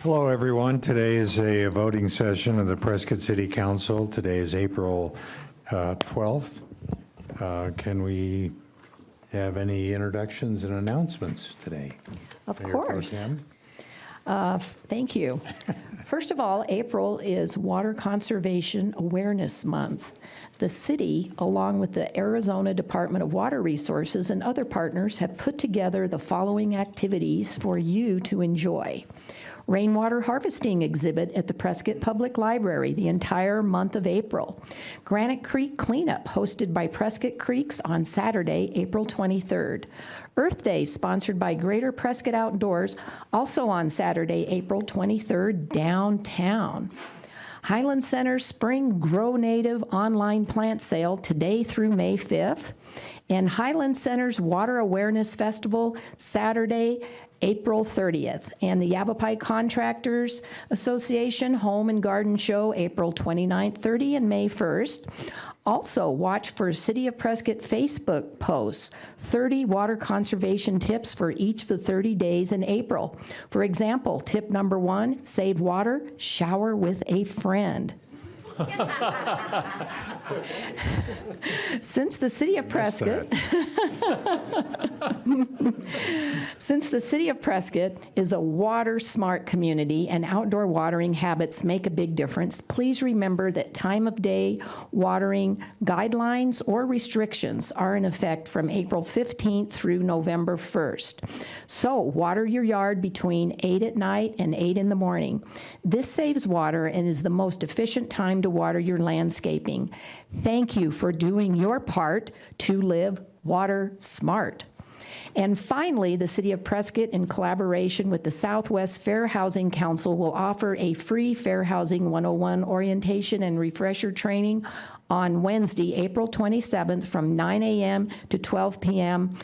Hello, everyone. Today is a voting session of the Prescott City Council. Today is April 12th. Can we have any introductions and announcements today? Of Mayor Pro course. Tem? Thank you. First of all, April is Water Conservation Awareness Month. The city, along with the Arizona Department of Water Resources and other partners, have put together the following activities for you to enjoy. Rainwater harvesting exhibit at the Prescott Public Library the entire month of April. Granite Creek cleanup hosted by Prescott Creeks on Saturday, April 23rd. Earth Day sponsored by Greater Prescott Outdoors, also on Saturday, April 23rd, downtown. Highland Center Spring Grow Native online plant sale today through May 5th. And Highland Center's Water Awareness Festival Saturday, April 30th, and the Yavapai Contractors Association Home and Garden Show, April 29th, 30, and May 1st. Also, watch for City of Prescott Facebook posts, 30 water conservation tips for each of the 30 days in April. For example, tip number 1, save water, shower with a friend. Since the City of Prescott is a water smart community and outdoor watering habits make a big difference, please remember that time of day watering guidelines or restrictions are in effect from April 15th through November 1st. So water your yard between 8 at night and 8 in the morning. This saves water and is the most efficient time to water your landscaping. Thank you for doing your part to live water smart. And finally, the City of Prescott, in collaboration with the Southwest Fair Housing Council, will offer a free Fair Housing 101 orientation and refresher training on Wednesday, April 27th from 9 a.m. to 12 p.m.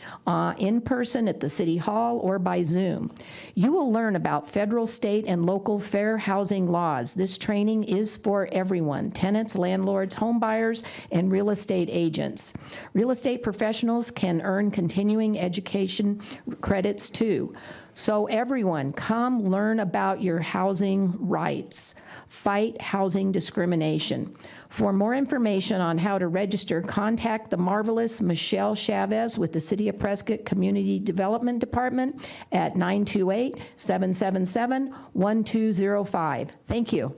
In person at the City Hall or by Zoom. You will learn about federal, state, and local fair housing laws. This training is for everyone: tenants, landlords, home buyers, and real estate agents. Real estate professionals can earn continuing education credits too. So everyone, come learn about your housing rights. Fight housing discrimination. For more information on how to register, contact the marvelous Michelle Chavez with the City of Prescott Community Development Department at 928-777-1205. Thank you.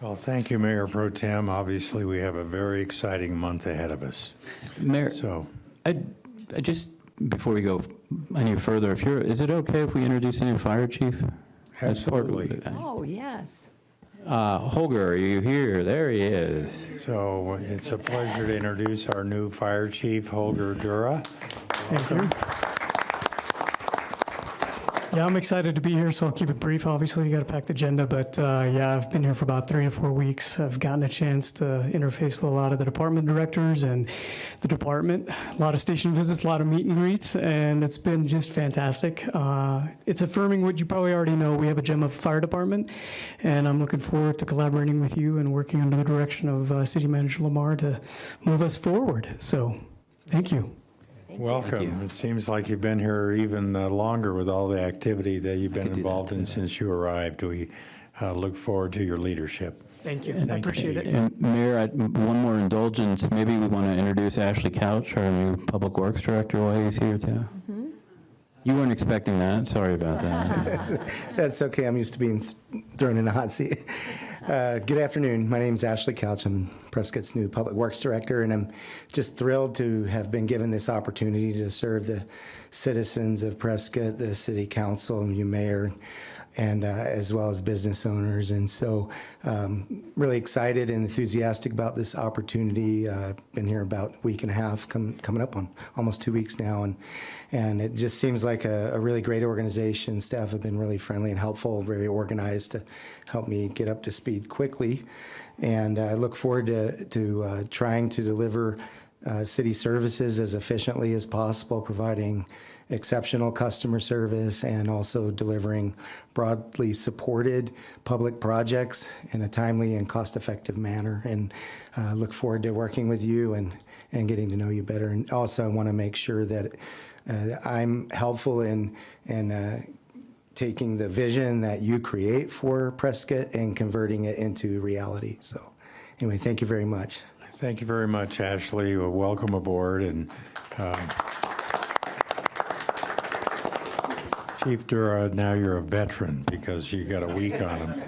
Well, thank you, Mayor Pro Tem. Obviously, we have a very exciting month ahead of us. Mayor, So, I just, before we go any further, is it okay if we introduce the new fire chief? absolutely. Oh, yes. Holger, are you here? There he is. So it's a pleasure to introduce our new fire chief, Holger Dura. Thank you. Yeah, I'm excited to be here, so I'll keep it brief. Obviously, we got a packed agenda, but yeah, I've been here for about 3 to 4 weeks. I've gotten a chance to interface with a lot of the department directors and the department, a lot of station visits, a lot of meet and greets, and it's been just fantastic. It's affirming what you probably already know. We have a gem of fire department, and I'm looking forward to collaborating with you and working under the direction of City Manager Lamar to move us forward. So, thank you. Welcome. It seems like you've been here even longer with all the activity that you've been involved in since you arrived. We look forward to your leadership. Thank you. I appreciate it. And Mayor, one more indulgence. Maybe we want to introduce Ashley Couch, our new Public Works Director, while he's here too. Mm-hmm. You weren't expecting that. Sorry about that. That's okay. I'm used to being thrown in the hot seat. Good afternoon. My name is Ashley Couch. I'm Prescott's new Public Works Director, and I'm just thrilled to have been given this opportunity to serve the citizens of Prescott, the City Council, and you, Mayor, and as well as business owners. And so really excited and enthusiastic about this opportunity. Been here about a week and a half, coming up on almost 2 weeks now. And it just seems like a really great organization. Staff have been really friendly and helpful, very organized to help me get up to speed quickly. And I look forward to trying to deliver city services as efficiently as possible, providing exceptional customer service and also delivering broadly supported public projects in a timely and cost-effective manner. And look forward to working with you and getting to know you better. And also I want to make sure that I'm helpful in taking the vision that you create for Prescott and converting it into reality. So anyway, thank you very much. Thank you very much, Ashley. Well, welcome aboard. And Chief Dura, now you're a veteran because you got a week on him.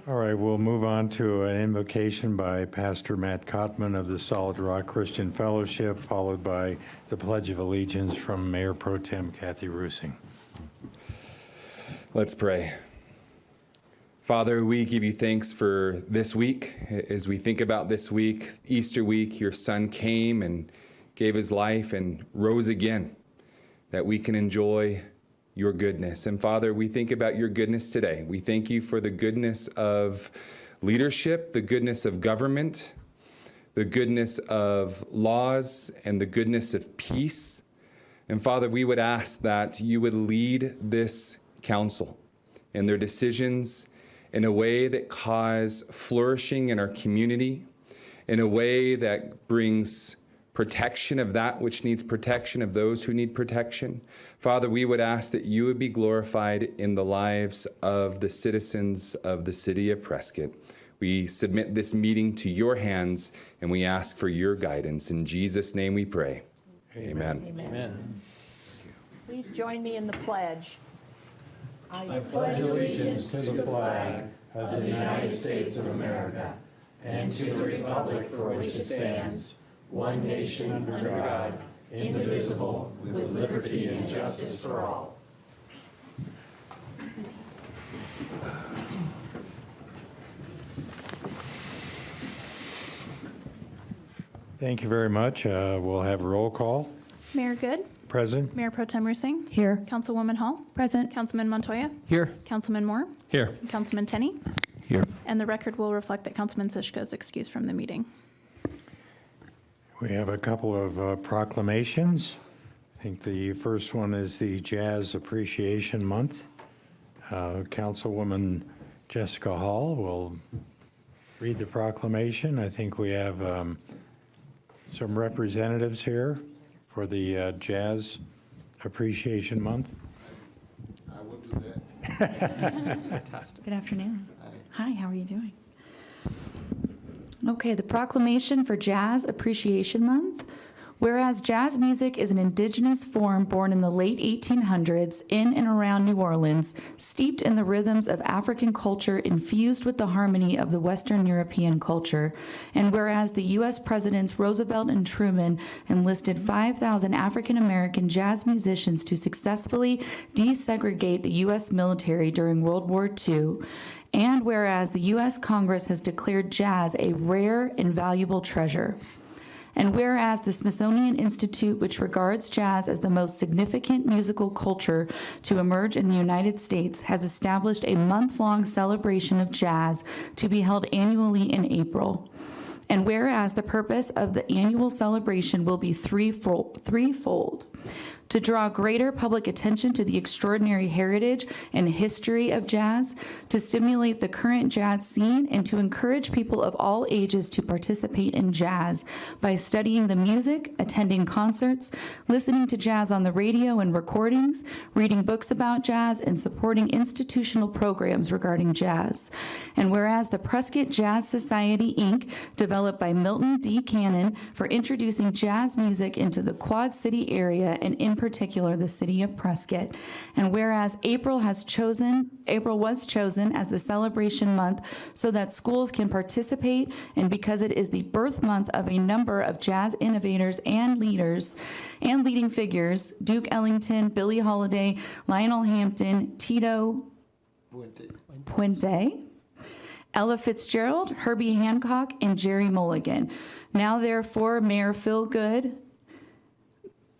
All right, we'll move on to an invocation by Pastor Matt Kottman of the Solid Rock Christian Fellowship, followed by the Pledge of Allegiance from Mayor Pro Tem Kathy Rusing. Let's pray. Father, we give you thanks for this week. As we think about this week, Easter week, your Son came and gave his life and rose again, that we can enjoy your goodness. And Father, we think about your goodness today. We thank you for the goodness of leadership, the goodness of government, the goodness of laws, and the goodness of peace. And Father, we would ask that you would lead this council in their decisions in a way that cause flourishing in our community, in a way that brings protection of that which needs protection, of those who need protection. Father, we would ask that you would be glorified in the lives of the citizens of the city of Prescott. We submit this meeting to your hands, and we ask for your guidance. In Jesus' name we pray. Amen. Amen. Please join me in the pledge. I pledge allegiance to the flag of the United States of America and to the republic for which it stands, one nation under God, indivisible, with liberty and justice for all. Thank you very much. We'll have a roll call. Mayor Good, Present. Mayor Pro Tem Rusing, Here. Councilwoman Hall, Present. Councilman Montoya, Here. Councilman Moore, Here. and Councilman Tenney, Here. and the record will reflect that Councilman Sischka is excused from the meeting. We have a couple of proclamations. I think the first one is the Jazz Appreciation Month. Councilwoman Jessica Hall will read the proclamation. I think we have some representatives here for the Jazz Appreciation Month. I will do that. Good afternoon. Hi, how are you doing? Okay, the proclamation for Jazz Appreciation Month. Whereas jazz music is an indigenous form born in the late 1800s in and around New Orleans, steeped in the rhythms of African culture infused with the harmony of the Western European culture, and whereas the U.S. Presidents Roosevelt and Truman enlisted 5,000 African American jazz musicians to successfully desegregate the U.S. military during World War II, and whereas the U.S. Congress has declared jazz a rare and valuable treasure. And whereas the Smithsonian Institute, which regards jazz as the most significant musical culture to emerge in the United States, has established a month-long celebration of jazz to be held annually in April. And whereas the purpose of the annual celebration will be threefold: to draw greater public attention to the extraordinary heritage and history of jazz, to stimulate the current jazz scene, and to encourage people of all ages to participate in jazz by studying the music, attending concerts, listening to jazz on the radio and recordings, reading books about jazz, and supporting institutional programs regarding jazz. And whereas the Prescott Jazz Society, Inc., developed by Milton D. Cannon for introducing jazz music into the Quad City area and in particular the city of Prescott. And whereas April was chosen as the celebration month so that schools can participate, and because it is the birth month of a number of jazz innovators and leaders and leading figures, Duke Ellington, Billie Holiday, Lionel Hampton, Tito Puente, Ella Fitzgerald, Herbie Hancock, and Jerry Mulligan. Now, therefore, Mayor Phil Good,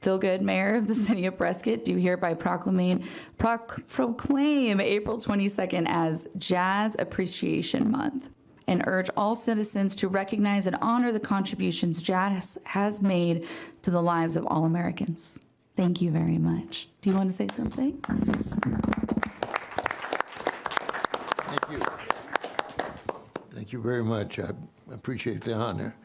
Mayor of the City of Prescott, do hereby proclaim April 22nd as Jazz Appreciation Month, and urge all citizens to recognize and honor the contributions jazz has made to the lives of all Americans. Thank you very much. Do you want to say something? Thank you. Thank you very much. I appreciate the honor.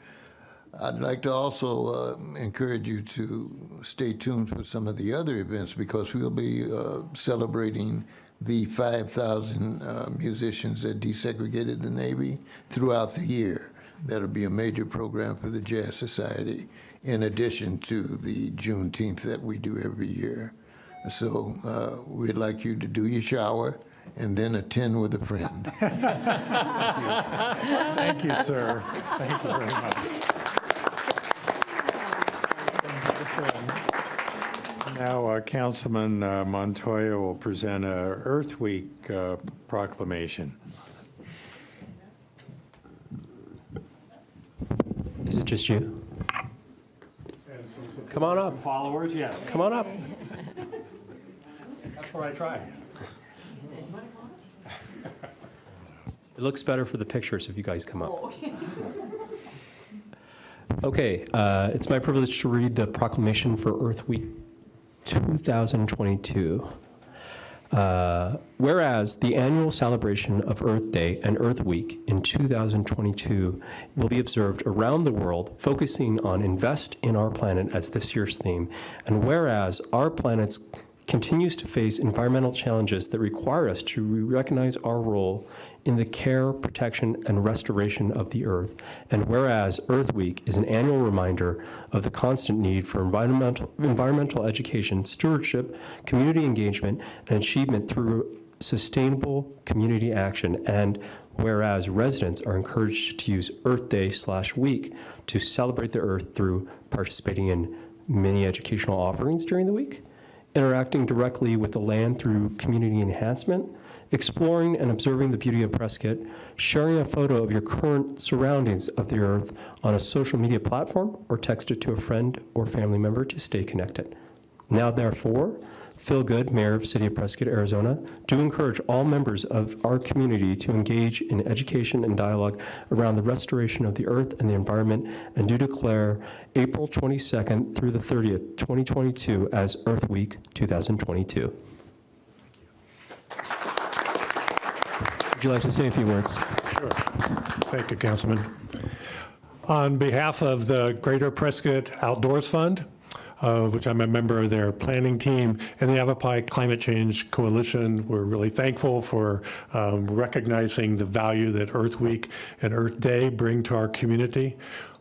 I'd like to also encourage you to stay tuned for some of the other events because we'll be celebrating the 5,000 musicians that desegregated the Navy throughout the year. That'll be a major program for the Jazz Society, in addition to the Juneteenth that we do every year. So we'd like you to do your shower and then attend with a friend. Thank you, sir. Thank you very much. Now, Councilman Montoya will present a Earth Week proclamation. Is it just you? Come on up. Followers, yes. Come on up. That's what I try. It looks better for the pictures if you guys come up. Okay, it's my privilege to read the proclamation for Earth Week 2022. Whereas the annual celebration of Earth Day and Earth Week in 2022 will be observed around the world, focusing on invest in our planet as this year's theme, and whereas our planet continues to face environmental challenges that require us to recognize our role in the care, protection, and restoration of the Earth, and whereas Earth Week is an annual reminder of the constant need for environmental education, stewardship, community engagement, and achievement through sustainable community action, and whereas residents are encouraged to use Earth Day/week to celebrate the Earth through participating in many educational offerings during the week, interacting directly with the land through community enhancement, exploring and observing the beauty of Prescott, sharing a photo of your current surroundings of the Earth on a social media platform, or text it to a friend or family member to stay connected. Now, therefore, Phil Good, Mayor of City of Prescott, Arizona, do encourage all members of our community to engage in education and dialogue around the restoration of the Earth and the environment, and do declare April 22nd through the 30th, 2022 as Earth Week 2022. Would you like to say a few words? Sure. Thank you, Councilman. On behalf of the Greater Prescott Outdoors Fund, which I'm a member of their planning team, and the Yavapai Climate Change Coalition, we're really thankful for recognizing the value that Earth Week and Earth Day bring to our community.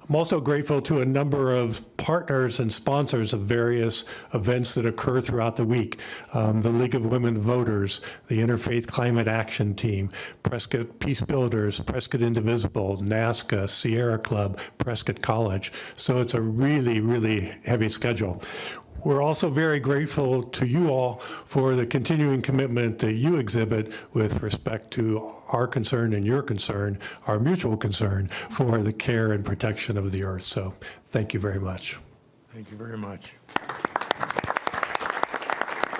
I'm also grateful to a number of partners and sponsors of various events that occur throughout the week. The League of Women Voters, the Interfaith Climate Action Team, Prescott Peace Builders, Prescott Indivisible, NASCA, Sierra Club, Prescott College. So it's a really, really heavy schedule. We're also very grateful to you all for the continuing commitment that you exhibit with respect to our concern and your concern, our mutual concern for the care and protection of the Earth. So thank you very much. Thank you very much.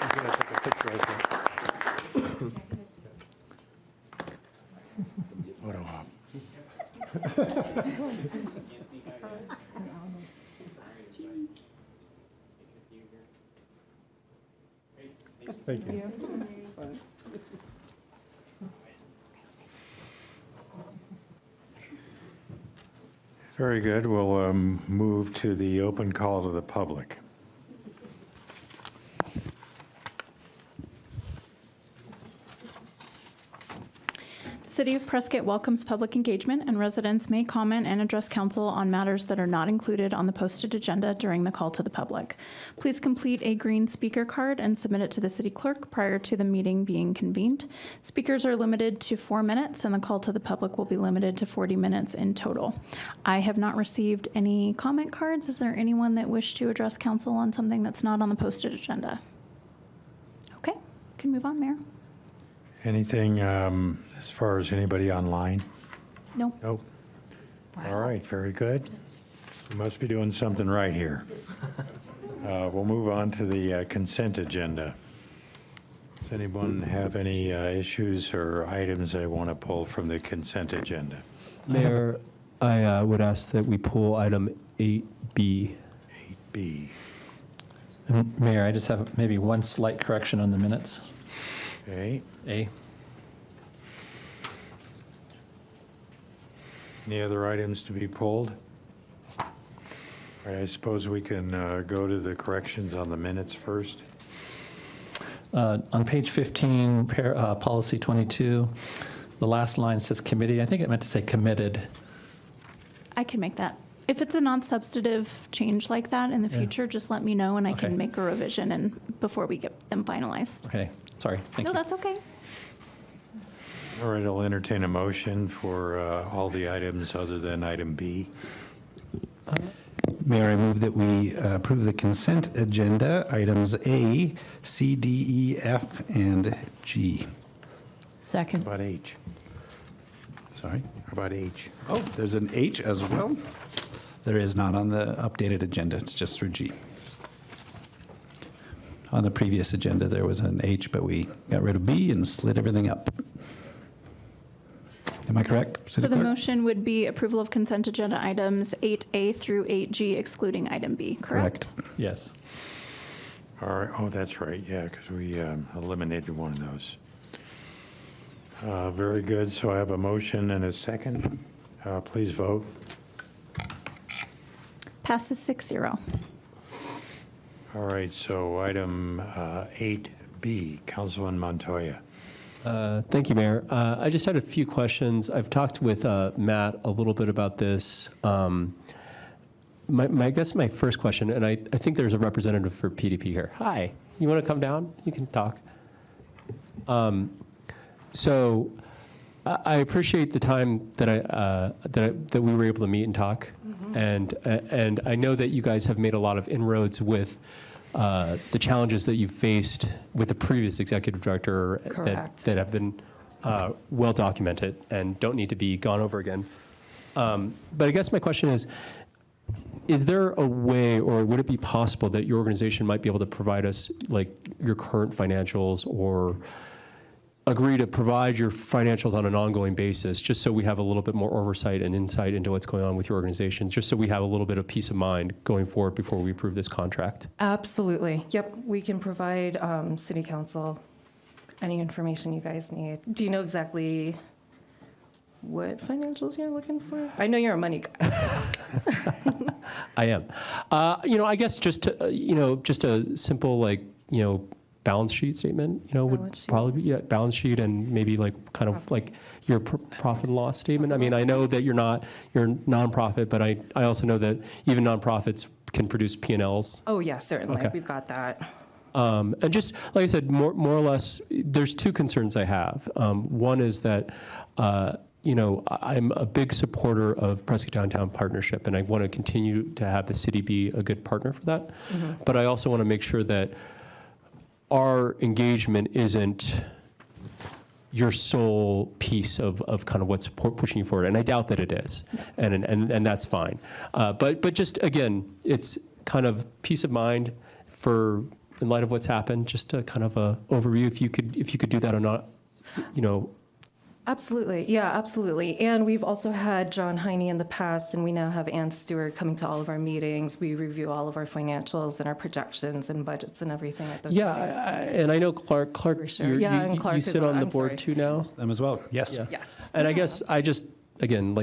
I'm going to take a picture right there. Photo op. Thank you. Very good. We'll move to the open call to the public. The City of Prescott welcomes public engagement, and residents may comment and address council on matters that are not included on the posted agenda during the call to the public. Please complete a green speaker card and submit it to the city clerk prior to the meeting being convened. Speakers are limited to 4 minutes, and the call to the public will be limited to 40 minutes in total. I have not received any comment cards. Is there anyone that wished to address council on something that's not on the posted agenda? Okay, can move on, Mayor. Anything as far as anybody online? No. Nope. All right, very good. We must be doing something right here. We'll move on to the consent agenda. Does anyone have any issues or items they want to pull from the consent agenda? Mayor, I would ask that we pull item 8B. 8B. Mayor, I just have maybe one slight correction on the minutes. Okay. A. Any other items to be pulled? All right, I suppose we can go to the corrections on the minutes first. On page 15, policy 22, the last line says committee. I think it meant to say committed. I can make that. If it's a non-substantive change like that in the future, just let me know and I Okay. can make a revision and before we get them finalized. Okay, sorry, thank No, you. that's okay. All right, I'll entertain a motion for all the items other than item B. Mayor, I move that we approve the consent agenda, items A, C, D, E, F, and G. Second. How about H? Sorry? How about H? Oh, there's an H as well? There is not on the updated agenda, it's just through G. On the previous agenda, there was an H, but we got rid of B and slid everything up. Am I correct, So City the Clerk? motion would be approval of consent agenda items 8A through 8G excluding item B, correct? Yes. All right, oh, that's right, yeah, because we eliminated one of those. Very good, so I have a motion and a second. Please vote. Passes 6-0. All right, so item 8B, Councilman Montoya. Thank you, Mayor. I just had a few questions. I've talked with Matt a little bit about this. I guess my first question, and I think there's a representative for PDP here. Hi, you want to come down? You can talk. So I appreciate the time that we were able to meet and talk, and I know that you guys have made a lot of inroads with the challenges that you've faced with the previous executive director that have been well documented and don't need to be gone over again. But I guess my question is there a way, or would it be possible that your organization might be able to provide us like your current financials, or agree to provide your financials on an ongoing basis, just so we have a little bit more oversight and insight into what's going on with your organization, just so we have a little bit of peace of mind going forward before we approve this contract? Absolutely. Yep, we can provide City Council any information you guys need. Do you know exactly what financials you're looking for? I know you're a money guy. I am. I guess just a simple balance sheet statement, would Balance sheet. probably be balance sheet, and maybe kind of like your profit and loss statement. I mean, I know that you're a nonprofit, but I also know that even nonprofits can produce P&Ls. Oh, yeah, certainly. Okay. We've got that. And just like I said, more or less, there's two concerns I have. One is that, I'm a big supporter of Prescott Downtown Partnership, and I want to continue to have the city be a good partner for that. But I also want to make sure that our engagement isn't your sole piece of kind of what's pushing you forward, and I doubt that it is, and that's fine. But just again, it's kind of peace of mind in light of what's happened. Just a kind of a overview, if you could do that or not, Absolutely. Yeah, absolutely. And we've also had John Heine in the past, and we now have Ann Stewart coming to all of our meetings. We review all of our financials and our projections and budgets and everything at those meetings. And I know Clark. Sure. Yeah, and Clark you is sit on the I'm board sorry. too now. Them as well, yes. Yeah. Yes. And I guess I just, again,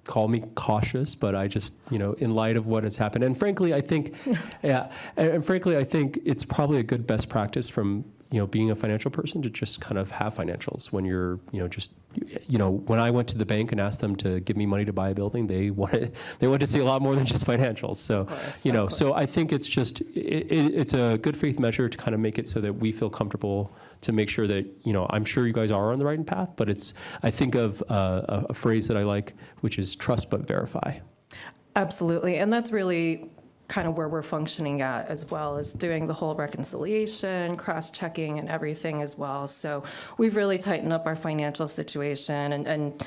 call me cautious, but I just, in light of what has happened, and frankly, I think, and frankly, I think it's probably a good best practice from, being a financial person to just kind of have financials when you're, when I went to the bank and asked them to give me money to buy a building, they wanted to see a lot more than just financials. So, so I think it's just, it's a good faith measure to kind of make it so that we feel comfortable to make sure that, I'm sure you guys are on the right path, but I think of a phrase that I like, which is trust but verify. Absolutely. And that's really kind of where we're functioning at, as well as doing the whole reconciliation, cross-checking and everything as well. So we've really tightened up our financial situation. And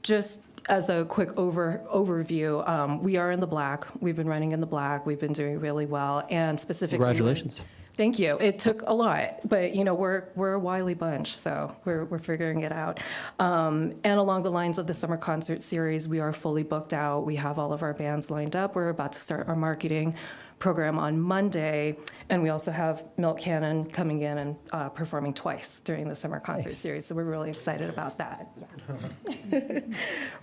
just as a quick overview, we are in the black. We've been running in the black. We've been doing really well. And specifically— Congratulations. Thank you. It took a lot, but we're a wily bunch, so we're figuring it out. And along the lines of the summer concert series, we are fully booked out. We have all of our bands lined up. We're about to start our marketing program on Monday. And we also have Milk Cannon coming in and performing twice during the summer concert series. So we're really excited about that. Yeah.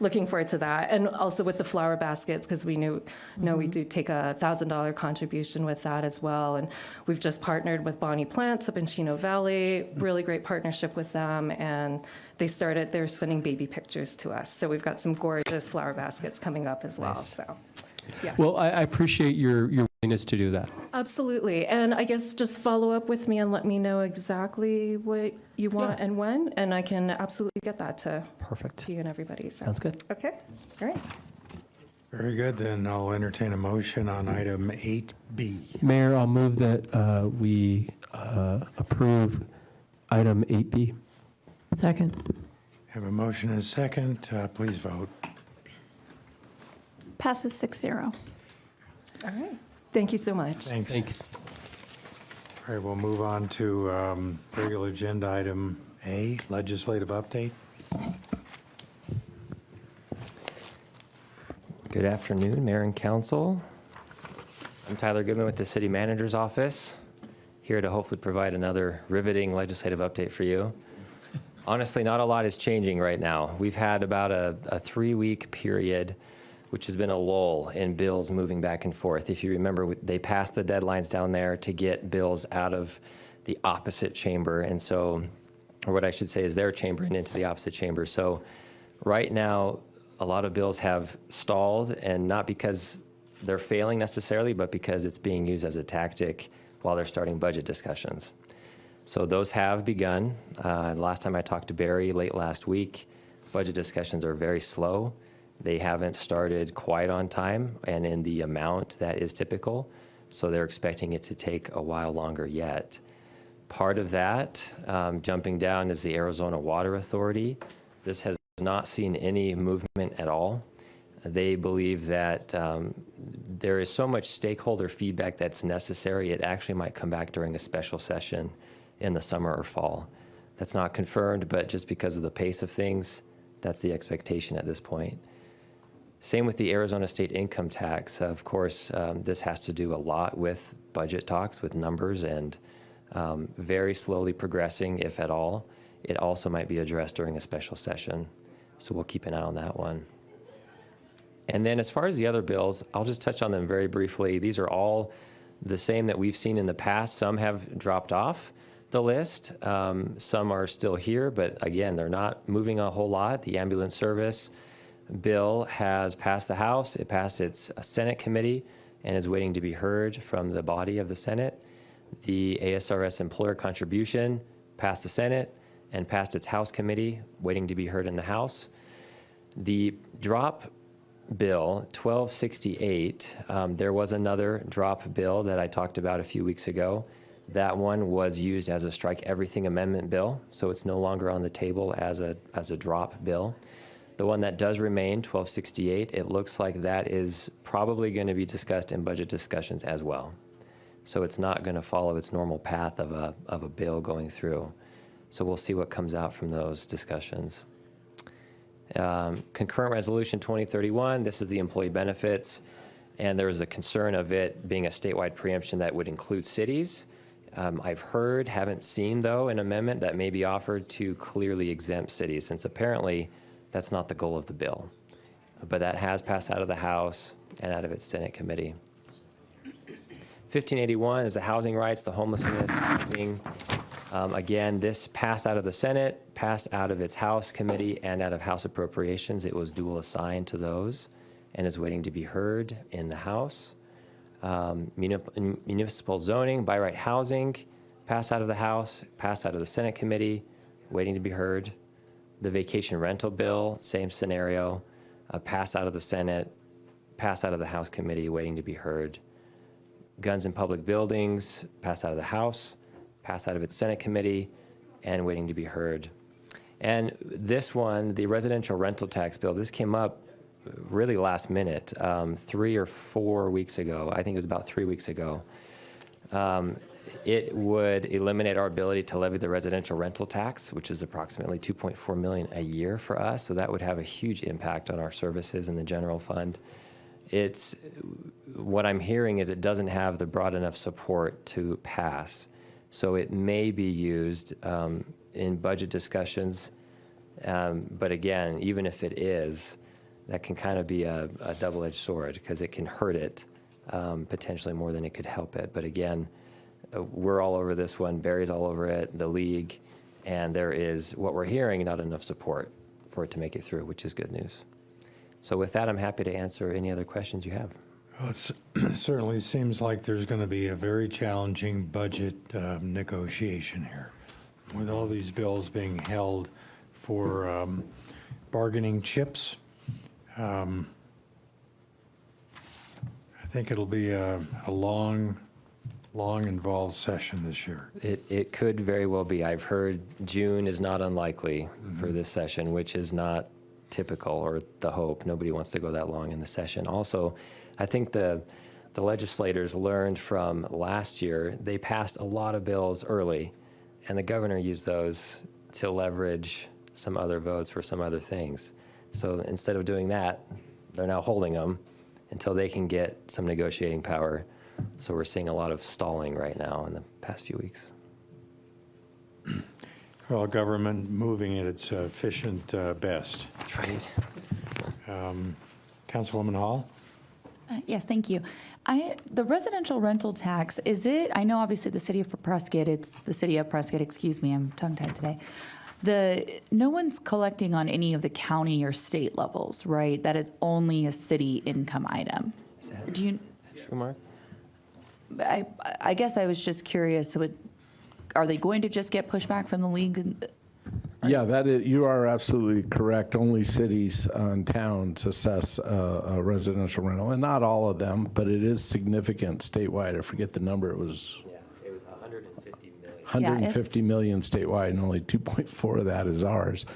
Looking forward to that. And also with the flower baskets, because we know we do take a $1,000 contribution with that as well. And we've just partnered with Bonnie Plants up in Chino Valley, really great partnership with them. And they're sending baby pictures to us. So we've got some gorgeous flower baskets coming up as well. So, yeah. Well, I appreciate your willingness to do that. Absolutely. And I guess just follow up with me and let me know exactly what you want and when, and I can absolutely get that to you and everybody. So. Sounds good. Okay. All right. Very good, then I'll entertain a motion on item 8B. Mayor, I'll move that we approve item 8B. Second. Have a motion and a second. Please vote. Passes 6-0. All right. Thank you so much. Thanks. All right, we'll move on to regular agenda item A, legislative update. Good afternoon, Mayor and Council. I'm Tyler Goodman with the City Manager's Office, here to hopefully provide another riveting legislative update for you. Honestly, not a lot is changing right now. We've had about a 3-week period, which has been a lull in bills moving back and forth. If you remember, they passed the deadlines down there to get bills out of the opposite chamber, and so, or what I should say is their chamber and into the opposite chamber. So right now, a lot of bills have stalled, and not because they're failing necessarily, but because it's being used as a tactic while they're starting budget discussions. So those have begun. Last time I talked to Barry late last week, budget discussions are very slow. They haven't started quite on time and in the amount that is typical, so they're expecting it to take a while longer yet. Part of that, jumping down, is the Arizona Water Authority. This has not seen any movement at all. They believe that there is so much stakeholder feedback that's necessary, it actually might come back during a special session in the summer or fall. That's not confirmed, but just because of the pace of things, that's the expectation at this point. Same with the Arizona state income tax. Of course, this has to do a lot with budget talks, with numbers, and very slowly progressing, if at all. It also might be addressed during a special session, so we'll keep an eye on that one. And then as far as the other bills, I'll just touch on them very briefly. These are all the same that we've seen in the past. Some have dropped off the list. Some are still here, but again, they're not moving a whole lot. The ambulance service bill has passed the House. It passed its Senate committee and is waiting to be heard from the body of the Senate. The ASRS employer contribution passed the Senate and passed its House committee, waiting to be heard in the House. The drop bill, 1268, there was another drop bill that I talked about a few weeks ago. That one was used as a strike everything amendment bill, so it's no longer on the table as a drop bill. The one that does remain, 1268, it looks like that is probably going to be discussed in budget discussions as well. So it's not going to follow its normal path of a bill going through. So we'll see what comes out from those discussions. Concurrent Resolution 2031, this is the employee benefits, and there was a concern of it being a statewide preemption that would include cities. I've heard, haven't seen though, an amendment that may be offered to clearly exempt cities, since apparently that's not the goal of the bill. But that has passed out of the House and out of its Senate committee. 1581 is the housing rights, the homelessness wing. Again, this passed out of the Senate, passed out of its House committee, and out of House appropriations. It was dual assigned to those and is waiting to be heard in the House. Municipal zoning, by right housing, passed out of the House, passed out of the Senate committee, waiting to be heard. The vacation rental bill, same scenario, passed out of the Senate, passed out of the House committee, waiting to be heard. Guns in public buildings, passed out of the House, passed out of its Senate committee, and waiting to be heard. And this one, the residential rental tax bill, this came up really last minute, 3 or 4 weeks ago. I think it was about 3 weeks ago. It would eliminate our ability to levy the residential rental tax, which is approximately $2.4 million a year for us. So that would have a huge impact on our services in the general fund. what I'm hearing is it doesn't have the broad enough support to pass. So it may be used in budget discussions. But again, even if it is, that can kind of be a double-edged sword because it can hurt it potentially more than it could help it. But again, we're all over this one. Barry's all over it, the league, and there is, what we're hearing, not enough support for it to make it through, which is good news. So with that, I'm happy to answer any other questions you have. Well, it certainly seems like there's going to be a very challenging budget negotiation here with all these bills being held for bargaining chips. I think it'll be a long, involved session this year. It could very well be. I've heard June is not unlikely for this session, which is not typical or the hope. Nobody wants to go that long in the session. Also, I think the legislators learned from last year. They passed a lot of bills early, and the governor used those to leverage some other votes for some other things. So instead of doing that, they're now holding them until they can get some negotiating power. So we're seeing a lot of stalling right now in the past few weeks. Well, government moving at its efficient best. That's right. Councilwoman Hall? Yes, thank you. The residential rental tax, I know obviously the city of Prescott, it's the city of Prescott, excuse me, I'm tongue-tied today. No one's collecting on any of the county or state levels, right? That is only a city income item. Do you? True, Mark? I guess I was just curious, are they going to just get pushback from the league? Yeah, you are absolutely correct. Only cities and towns assess a residential rental, and not all of them, but it is significant statewide. I forget the number. It was 150 million. 150 million statewide, and only 2.4 of that is ours.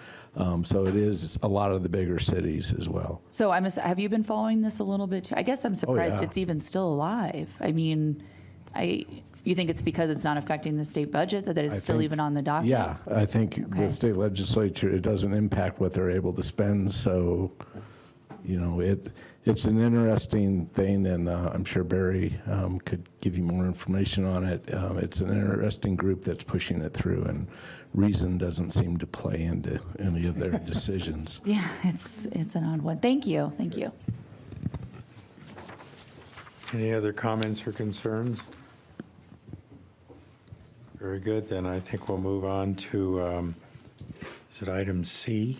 So it is a lot of the bigger cities as well. So have you been following this a little bit too? I guess I'm surprised yeah. it's even still alive. I mean, you think it's because it's not affecting the state budget that it's still even on the docket? Yeah, I think Okay. the state legislature, it doesn't impact what they're able to spend. So, it's an interesting thing, and I'm sure Barry could give you more information on it. It's an interesting group that's pushing it through, and reason doesn't seem to play into any of their decisions. Yeah, it's an odd one. Thank you. Any other comments or concerns? Very good, then I think we'll move on to, is it item C?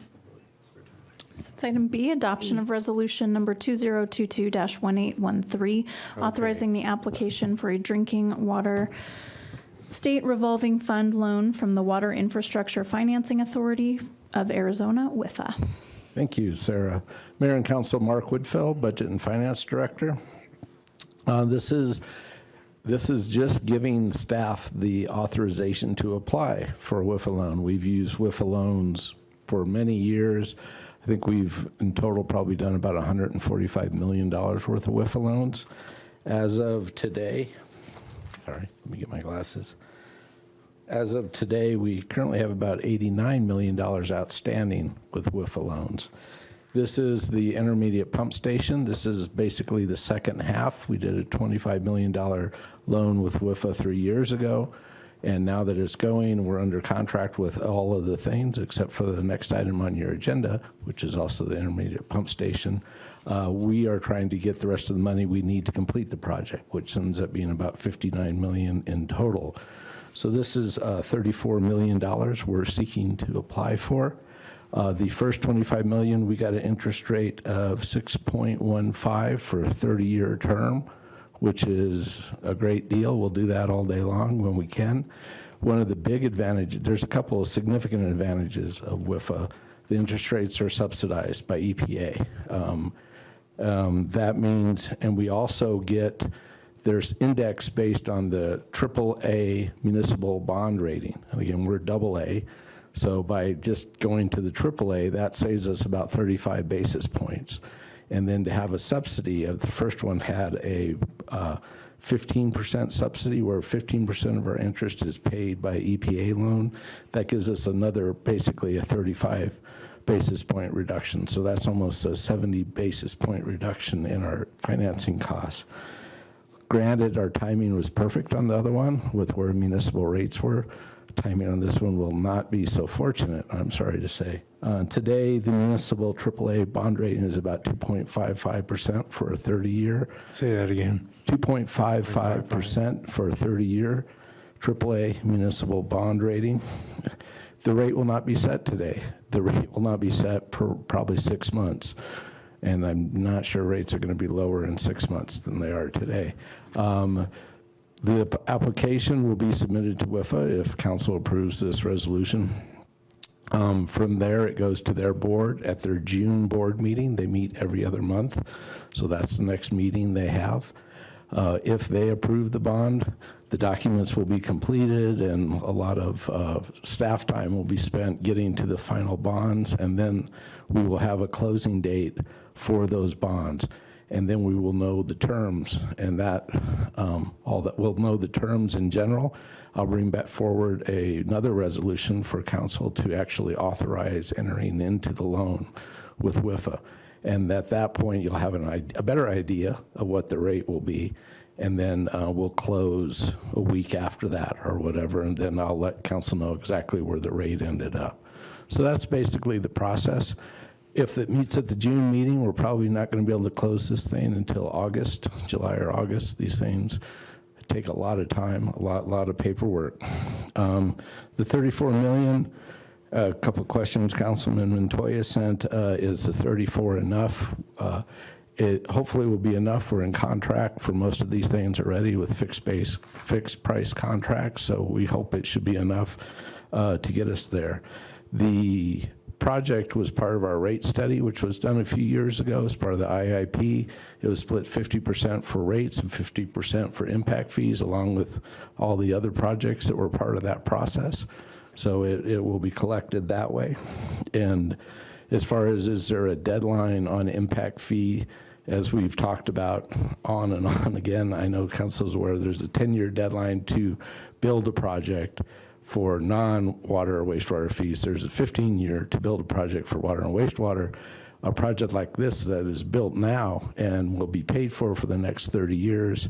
So it's item B, adoption of resolution number 2022-1813, authorizing the application for a drinking water state revolving fund loan from the Water Infrastructure Financing Authority of Arizona, WIFA. Thank you, Sarah. Mayor and Council, Mark Woodfell, Budget and Finance Director. This is just giving staff the authorization to apply for a WIFA loan. We've used WIFA loans for many years. I think we've in total probably done about $145 million worth of WIFA loans. As of today, sorry, let me get my glasses. As of today, we currently have about $89 million outstanding with WIFA loans. This is the intermediate pump station. This is basically the second half. We did a $25 million loan with WIFA 3 years ago. And now that it's going, we're under contract with all of the things except for the next item on your agenda, which is also the intermediate pump station. We are trying to get the rest of the money we need to complete the project, which ends up being about $59 million in total. So this is $34 million we're seeking to apply for. The first $25 million, we got an interest rate of 6.15 for a 30-year term, which is a great deal. We'll do that all day long when we can. One of the big advantages, there's a couple of significant advantages of WIFA. The interest rates are subsidized by EPA. That means, and we also get, there's index based on the AAA municipal bond rating. And again, we're AA. So by just going to the AAA, that saves us about 35 basis points. And then to have a subsidy, the first one had a 15% subsidy where 15% of our interest is paid by EPA loan. That gives us another, basically a 35% basis point reduction. So that's almost a 70 basis point reduction in our financing costs. Granted, our timing was perfect on the other one with where municipal rates were. Timing on this one will not be so fortunate, I'm sorry to say. Today, the municipal AAA bond rating is about 2.55% for a 30-year. Say that again. 2.55% for a 30-year AAA municipal bond rating. The rate will not be set today. The rate will not be set for probably 6 months. And I'm not sure rates are going to be lower in 6 months than they are today. The application will be submitted to WIFA if council approves this resolution. From there, it goes to their board at their June board meeting. They meet every other month, so that's the next meeting they have. If they approve the bond, the documents will be completed and a lot of staff time will be spent getting to the final bonds, and then we will have a closing date for those bonds. And then we will know the terms, and that we'll know the terms in general. I'll bring back forward another resolution for council to actually authorize entering into the loan with WIFA. And at that point, you'll have a better idea of what the rate will be. And then we'll close a week after that or whatever, and then I'll let council know exactly where the rate ended up. So that's basically the process. If it meets at the June meeting, we're probably not going to be able to close this thing until August, July or August. These things take a lot of time, a lot of paperwork. The $34 million, a couple of questions Councilman Montoya sent, is the 34 enough? It hopefully will be enough. We're in contract for most of these things already with fixed price contracts, so we hope it should be enough to get us there. The project was part of our rate study, which was done a few years ago as part of the IIP. It was split 50% for rates and 50% for impact fees, along with all the other projects that were part of that process. So it will be collected that way. And as far as is there a deadline on impact fee, as we've talked about on and on again, I know council's aware there's a 10-year deadline to build a project. For non-water or wastewater fees, there's a 15-year to build a project for water and wastewater. A project like this that is built now and will be paid for the next 30 years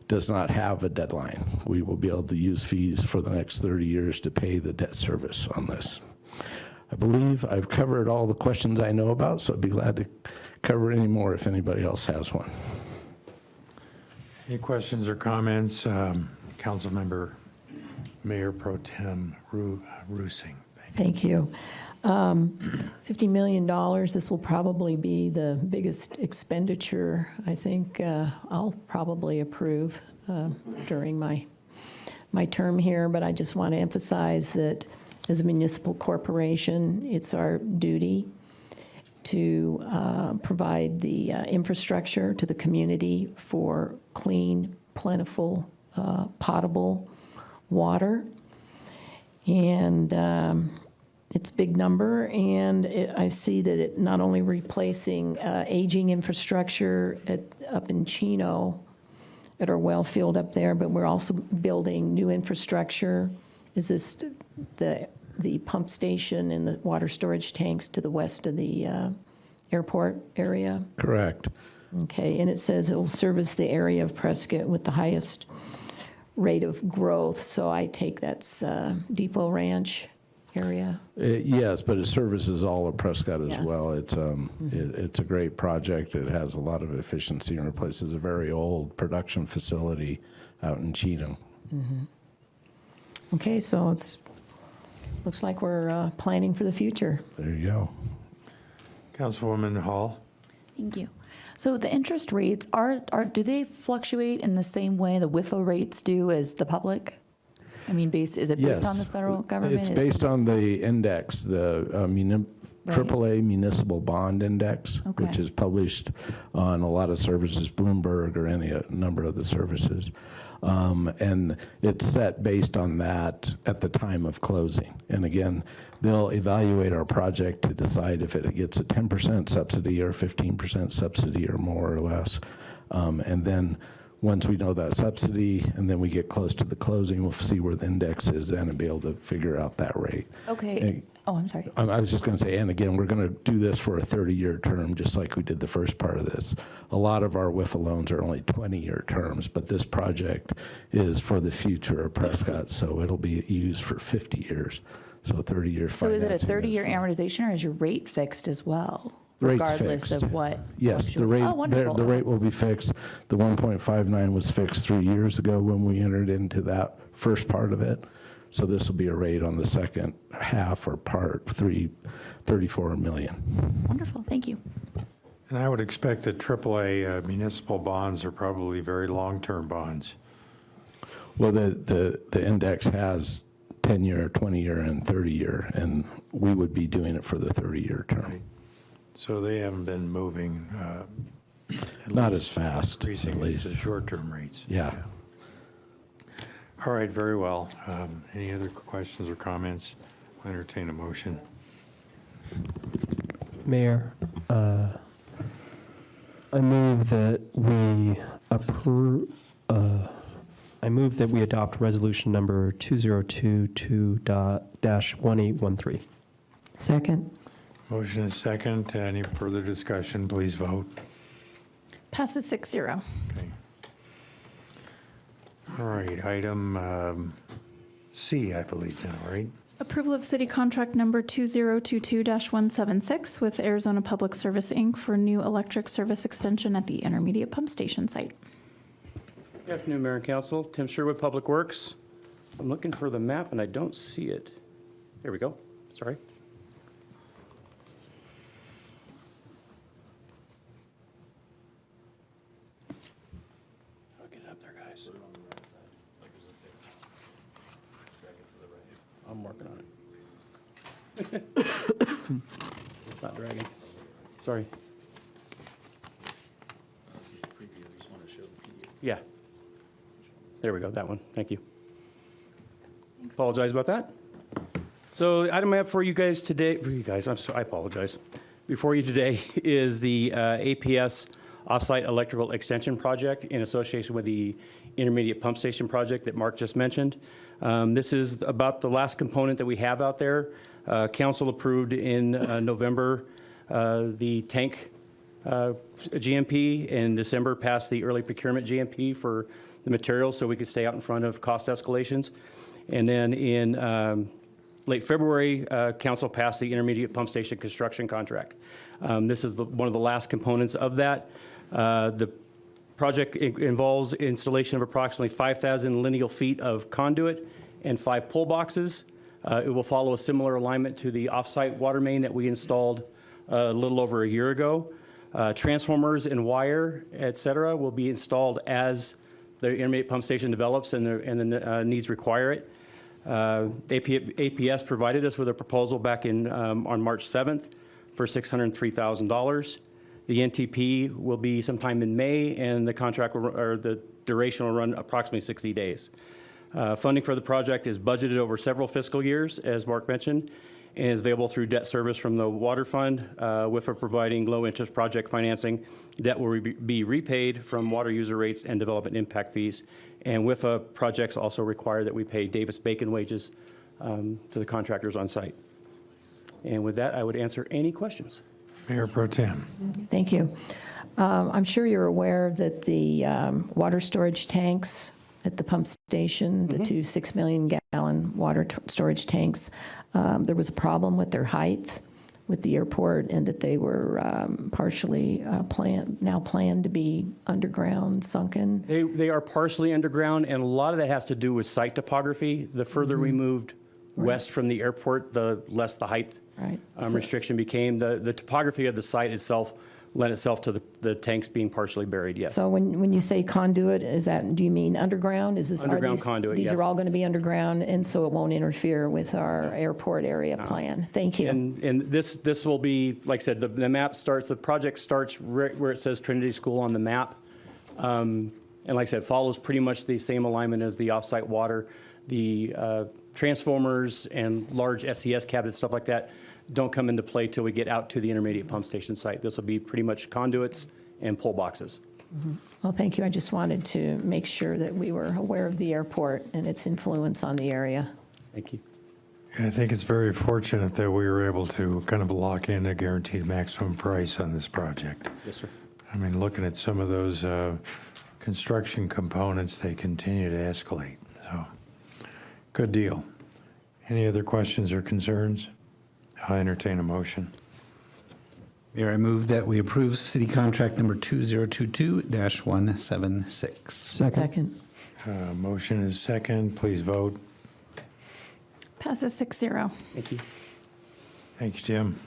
does not have a deadline. We will be able to use fees for the next 30 years to pay the debt service on this. I believe I've covered all the questions I know about, so I'd be glad to cover any more if anybody else has one. Any questions or comments? Councilmember Mayor Pro Tem Rusing. Thank you. $50 million, this will probably be the biggest expenditure I think I'll probably approve during my term here, but I just want to emphasize that as a municipal corporation, it's our duty to provide the infrastructure to the community for clean, plentiful, potable water. And it's a big number, and I see that it not only replacing aging infrastructure up in Chino at our well field up there, but we're also building new infrastructure. Is this the pump station and the water storage tanks to the west of the airport area? Correct. Okay, and it says it will service the area of Prescott with the highest rate of growth, so I take that's Depot Ranch area? Yes, but it services all of Prescott as Yes. well. It's it's a great project. It has a lot of efficiency and replaces a very old production facility out in Cheatham. Mm-hmm. Okay, so looks like we're planning for the future. There you go. Councilwoman Hall. Thank you. So the interest rates, do they fluctuate in the same way the WIFA rates do as the public? I mean, is it based on the federal government? It's based on the index, the AAA Municipal Bond Index, Okay. which is published on a lot of services, Bloomberg or any number of the services. And it's set based on that at the time of closing. And again, they'll evaluate our project to decide if it gets a 10% subsidy or 15% subsidy or more or less. And then once we know that subsidy and then we get close to the closing, we'll see where the index is then and be able to figure out that rate. Okay. Oh, I'm sorry. I was just going to say, and again, we're going to do this for a 30-year term, just like we did the first part of this. A lot of our WIFA loans are only 20-year terms, but this project is for the future of Prescott, so it'll be used for 50 years. So 30 years. So is it a 30-year amortization, or is your rate fixed as well? Rate's Regardless fixed. of what? Yes, the rate, Oh, wonderful. the rate will be fixed. The 1.59 was fixed 3 years ago when we entered into that first part of it. So this will be a rate on the second half or part 34 million. Wonderful, thank you. And I would expect that AAA municipal bonds are probably very long-term bonds. Well, the index has 10-year, 20-year, and 30-year, and we would be doing it for the 30-year term. So they haven't been moving. Not as fast, Increasing at as least. the short-term rates. Yeah. All right, very well. Any other questions or comments? I'll entertain a motion. Mayor, I move that we approve, I move that we adopt resolution number 2022-1813. Second. Motion is second. Any further discussion, please vote. Passes 6-0. Okay. All right, item C, I believe now, right? Approval of city contract number 2022-176 with Arizona Public Service, Inc. for new electric service extension at the intermediate pump station site. Good afternoon, Mayor and Council. Tim Sherwood, Public Works. I'm looking for the map and I don't see it. There we go. Sorry. I'll get it up there, guys. I'm working on it. It's not dragging. Sorry. Yeah. There we go, that one. Thank you. Apologize about that. So the item I have for you guys today, I apologize. Before you today is the APS Offsite Electrical Extension Project in association with the intermediate pump station project that Mark just mentioned. This is about the last component that we have out there. Council approved in November the tank GMP, in December passed the early procurement GMP for the materials so we could stay out in front of cost escalations. And then in late February, council passed the intermediate pump station construction contract. This is one of the last components of that. The project involves installation of approximately 5,000 lineal feet of conduit and 5 pull boxes. It will follow a similar alignment to the offsite water main that we installed a little over a year ago. Transformers and wire, et cetera, will be installed as the intermediate pump station develops and the needs require it. APS provided us with a proposal back on March 7th for $603,000. The NTP will be sometime in May, and the contract or the duration will run approximately 60 days. Funding for the project is budgeted over several fiscal years, as Mark mentioned, and is available through debt service from the Water Fund, with providing low-interest project financing. Debt will be repaid from water user rates and development impact fees. And WIFA projects also require that we pay Davis-Bacon wages to the contractors on site. And with that, I would answer any questions. Mayor Pro Tem. Thank you. I'm sure you're aware that the water storage tanks at the pump station, the 2 6 million gallon water storage tanks, there was a problem with their height with the airport, and that they were partially planned to be underground, sunken. They are partially underground, and a lot of that has to do with site topography. The further we moved west from the airport, the less the height restriction became. The topography of the site itself lent itself to the tanks being partially buried, yes. So when you say conduit, do you mean underground? Underground conduit, These yes. are all going to be underground, and so it won't interfere with our airport area plan. Thank you. And this will be, like I said, the project starts right where it says Trinity School on the map. And like I said, follows pretty much the same alignment as the offsite water. The transformers and large SES cabinets, stuff like that, don't come into play till we get out to the intermediate pump station site. This will be pretty much conduits and pull boxes. Well, thank you. I just wanted to make sure that we were aware of the airport and its influence on the area. Thank you. I think it's very fortunate that we were able to kind of lock in a guaranteed maximum price on this project. Yes, sir. I mean, looking at some of those construction components, they continue to escalate. So, good deal. Any other questions or concerns? I'll entertain a motion. Mayor, I move that we approve city contract number 2022-176. Second. Motion is second. Please vote. Passes 6-0. Thank you. Thank you, Tim.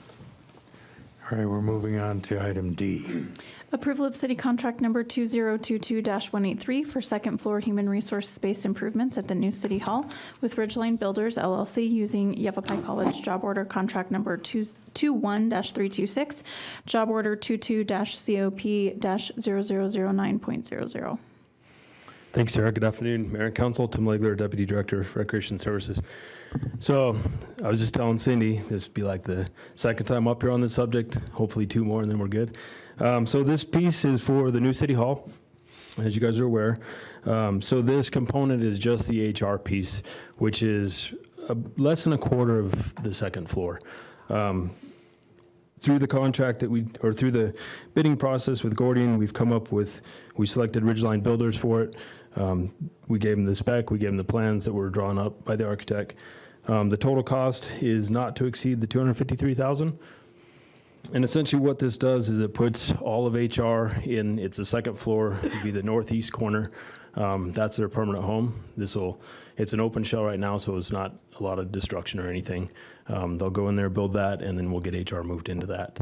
All right, we're moving on to item D. Approval of city contract number 2022-183 for second floor human resource space improvements at the new city hall with Ridgeline Builders LLC using Yavapai College job order contract number 21-326, job order 22-COP-0009.00. Thanks, Sarah. Good afternoon, Mayor and Council. Tim Legler, Deputy Director of Recreation Services. So I was just telling Cindy, this would be like the second time up here on this subject, hopefully 2 more and then we're good. So this piece is for the new City Hall, as you guys are aware. So this component is just the HR piece, which is less than a quarter of the second floor. Through the contract through the bidding process with Gordian, we selected Ridgeline Builders for it. We gave them the spec, we gave them the plans that were drawn up by the architect. The total cost is not to exceed the $253,000. And essentially what this does is it puts all of HR in, it's a second floor, it'd be the northeast corner. That's their permanent home. It's an open shell right now, so it's not a lot of destruction or anything. They'll go in there, build that, and then we'll get HR moved into that.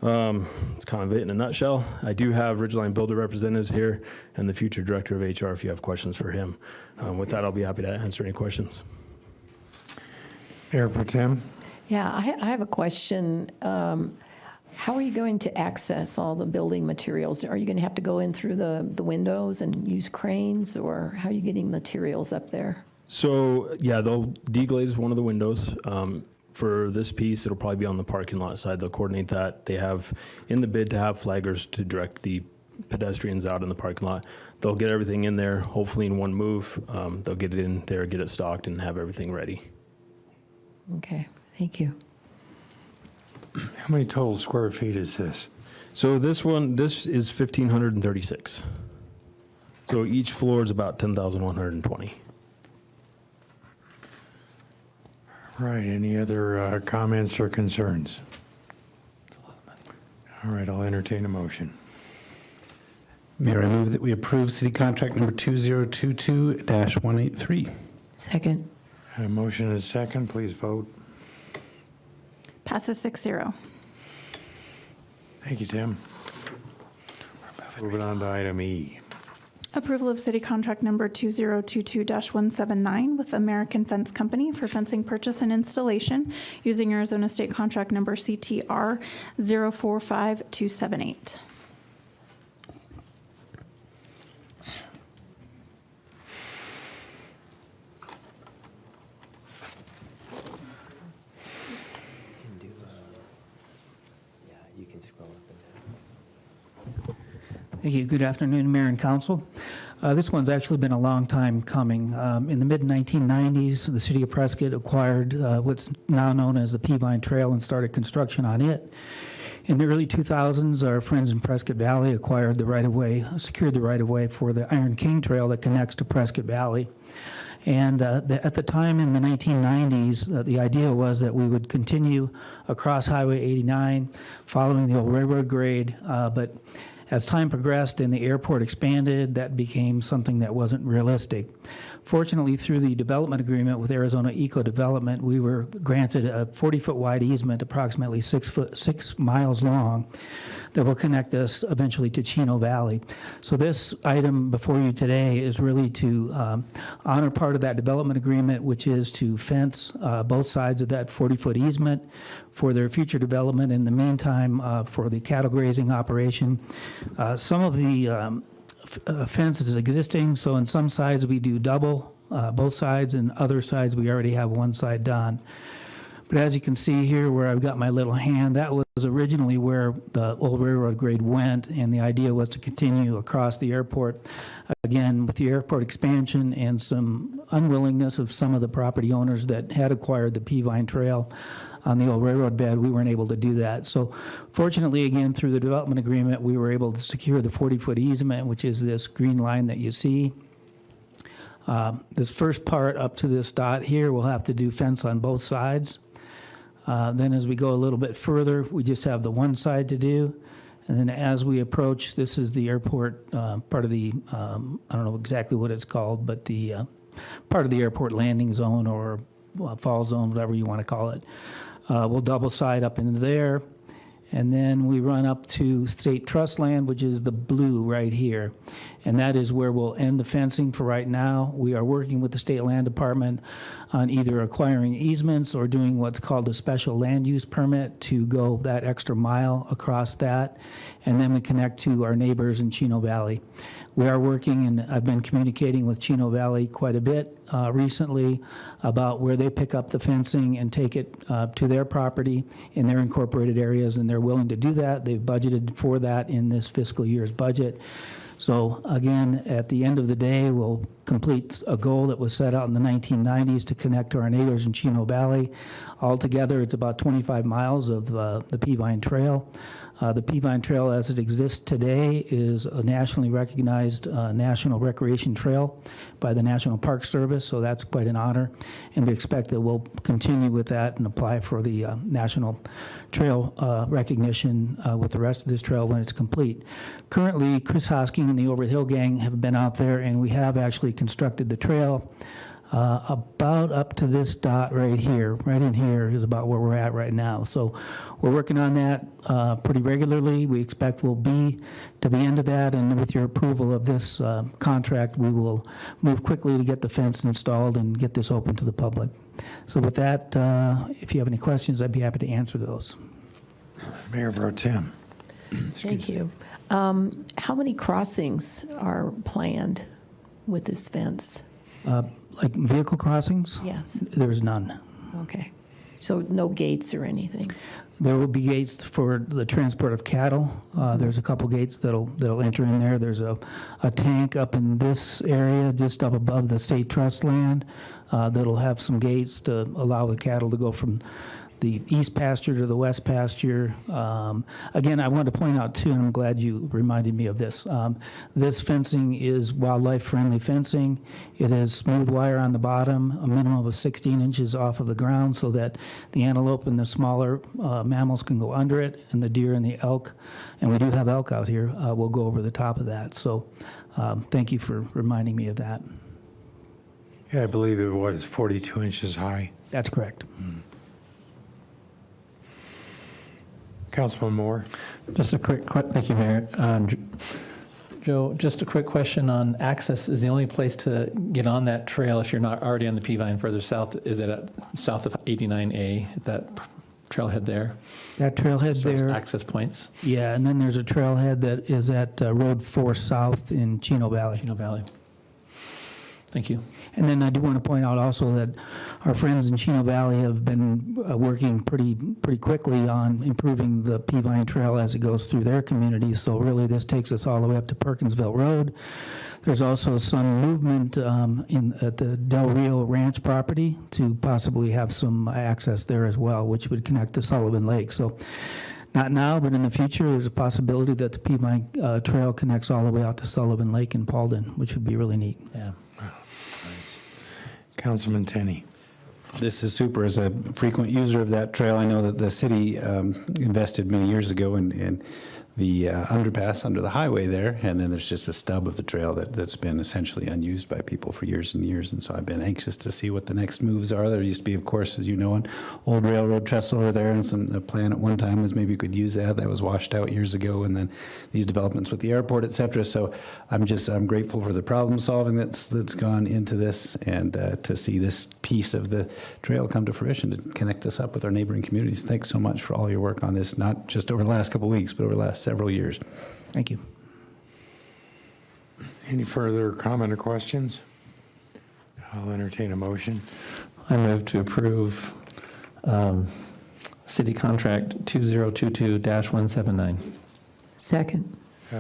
It's kind of it in a nutshell. I do have Ridgeline Builder representatives here and the future director of HR if you have questions for him. With that, I'll be happy to answer any questions. Mayor Pro Tem? Yeah, I have a question. How are you going to access all the building materials? Are you going to have to go in through the windows and use cranes, or how are you getting materials up there? So, yeah, they'll deglaze one of the windows. For this piece, it'll probably be on the parking lot side. They'll coordinate that. They have in the bid to have flaggers to direct the pedestrians out in the parking lot. They'll get everything in there, hopefully in one move. They'll get it in there, get it stocked, and have everything ready. Okay, thank you. How many total square feet is this? So this is 1,536. So each floor is about 10,120. Right, any other comments or concerns? All right, I'll entertain a motion. Mayor, I move that we approve city contract number 2022-183. Second. A motion is second, please vote. Passes 6-0. Thank you, Tim. Moving on to item E. Approval of city contract number 2022-179 with American Fence Company for fencing purchase and installation using Arizona State contract number CTR 045278. You can scroll up and down. Thank you. Good afternoon, Mayor and Council. This one's actually been a long time coming. In the mid-1990s, the city of Prescott acquired what's now known as the Peavine Trail and started construction on it. In the early 2000s, our friends in Prescott Valley acquired the right-of-way, secured the right-of-way for the Iron King Trail that connects to Prescott Valley. And at the time in the 1990s, the idea was that we would continue across Highway 89, following the old railroad grade, but as time progressed and the airport expanded, that became something that wasn't realistic. Fortunately, through the development agreement with Arizona Eco Development, we were granted a 40-foot wide easement, approximately 6 miles long, that will connect us eventually to Chino Valley. So this item before you today is really to honor part of that development agreement, which is to fence both sides of that 40-foot easement for their future development. In the meantime, for the cattle grazing operation, some of the fence is existing, so in some sides we do double both sides, and other sides we already have one side done. But as you can see here where I've got my little hand, that was originally where the old railroad grade went, and the idea was to continue across the airport. Again, with the airport expansion and some unwillingness of some of the property owners that had acquired the Peavine Trail on the old railroad bed, we weren't able to do that. So fortunately, again, through the development agreement, we were able to secure the 40-foot easement, which is this green line that you see. This first part up to this dot here, we'll have to do fence on both sides. Then as we go a little bit further, we just have the one side to do. And then as we approach, this is the airport, part of the, I don't know exactly what it's called, but the part of the airport landing zone or fall zone, whatever you want to call it. We'll double side up into there. And then we run up to state trust land, which is the blue right here. And that is where we'll end the fencing for right now. We are working with the state land department on either acquiring easements or doing what's called a special land use permit to go that extra mile across that. And then we connect to our neighbors in Chino Valley. We are working, and I've been communicating with Chino Valley quite a bit recently about where they pick up the fencing and take it to their property in their incorporated areas, and they're willing to do that. They've budgeted for that in this fiscal year's budget. So again, at the end of the day, we'll complete a goal that was set out in the 1990s to connect to our neighbors in Chino Valley. Altogether, it's about 25 miles of the Peavine Trail. The Peavine Trail as it exists today is a nationally recognized national recreation trail by the National Park Service, so that's quite an honor. And we expect that we'll continue with that and apply for the national trail recognition with the rest of this trail when it's complete. Currently, Chris Hosking and the Over the Hill Gang have been out there, and we have actually constructed the trail about up to this dot right here. Right in here is about where we're at right now. So we're working on that pretty regularly. We expect we'll be to the end of that, and with your approval of this contract, we will move quickly to get the fence installed and get this open to the public. So with that, if you have any questions, I'd be happy to answer those. Mayor Pro Tem. Thank you. How many crossings are planned with this fence? Like vehicle crossings? Yes. There's none. Okay. So no gates or anything? There will be gates for the transport of cattle. There's a couple gates that'll enter in there. There's a tank up in this area, just up above the state trust land, that'll have some gates to allow the cattle to go from the east pasture to the west pasture. Again, I wanted to point out too, and I'm glad you reminded me of this. This fencing is wildlife-friendly fencing. It has smooth wire on the bottom, a minimum of 16 inches off of the ground, so that the antelope and the smaller mammals can go under it, and the deer and the elk, and we do have elk out here, will go over the top of that. So thank you for reminding me of that. Yeah, I believe it was 42 inches high. That's correct. Councilman Moore. Just a quick, thank you, Mayor. Joe, just a quick question on access. Is the only place to get on that trail, if you're not already on the Peavine further south, is it at south of 89A, that trailhead there? That trailhead there. Access points? Yeah, and then there's a trailhead that is at Road 4 South in Chino Valley. Chino Valley. Thank you. And then I do want to point out also that our friends in Chino Valley have been working pretty quickly on improving the Peavine Trail as it goes through their community. So really this takes us all the way up to Perkinsville Road. There's also some movement at the Del Rio Ranch property to possibly have some access there as well, which would connect to Sullivan Lake. So not now, but in the future, there's a possibility that the Peavine Trail connects all the way out to Sullivan Lake in Paulden, which would be really neat. Yeah. Councilman Tenney. This is super. As a frequent user of that trail, I know that the city invested many years ago in the underpass under the highway there, and then there's just a stub of the trail that's been essentially unused by people for years and years, and so I've been anxious to see what the next moves are. There used to be, of course, as you know, an old railroad trestle over there, and the plan at one time was maybe we could use that. That was washed out years ago, and then these developments with the airport, et cetera. So I'm grateful for the problem solving that's gone into this, and to see this piece of the trail come to fruition to connect us up with our neighboring communities. Thanks so much for all your work on this, not just over the last couple of weeks, but over the last several years. Thank you. Any further comment or questions? I'll entertain a motion. I move to approve City Contract 2022-179. Second.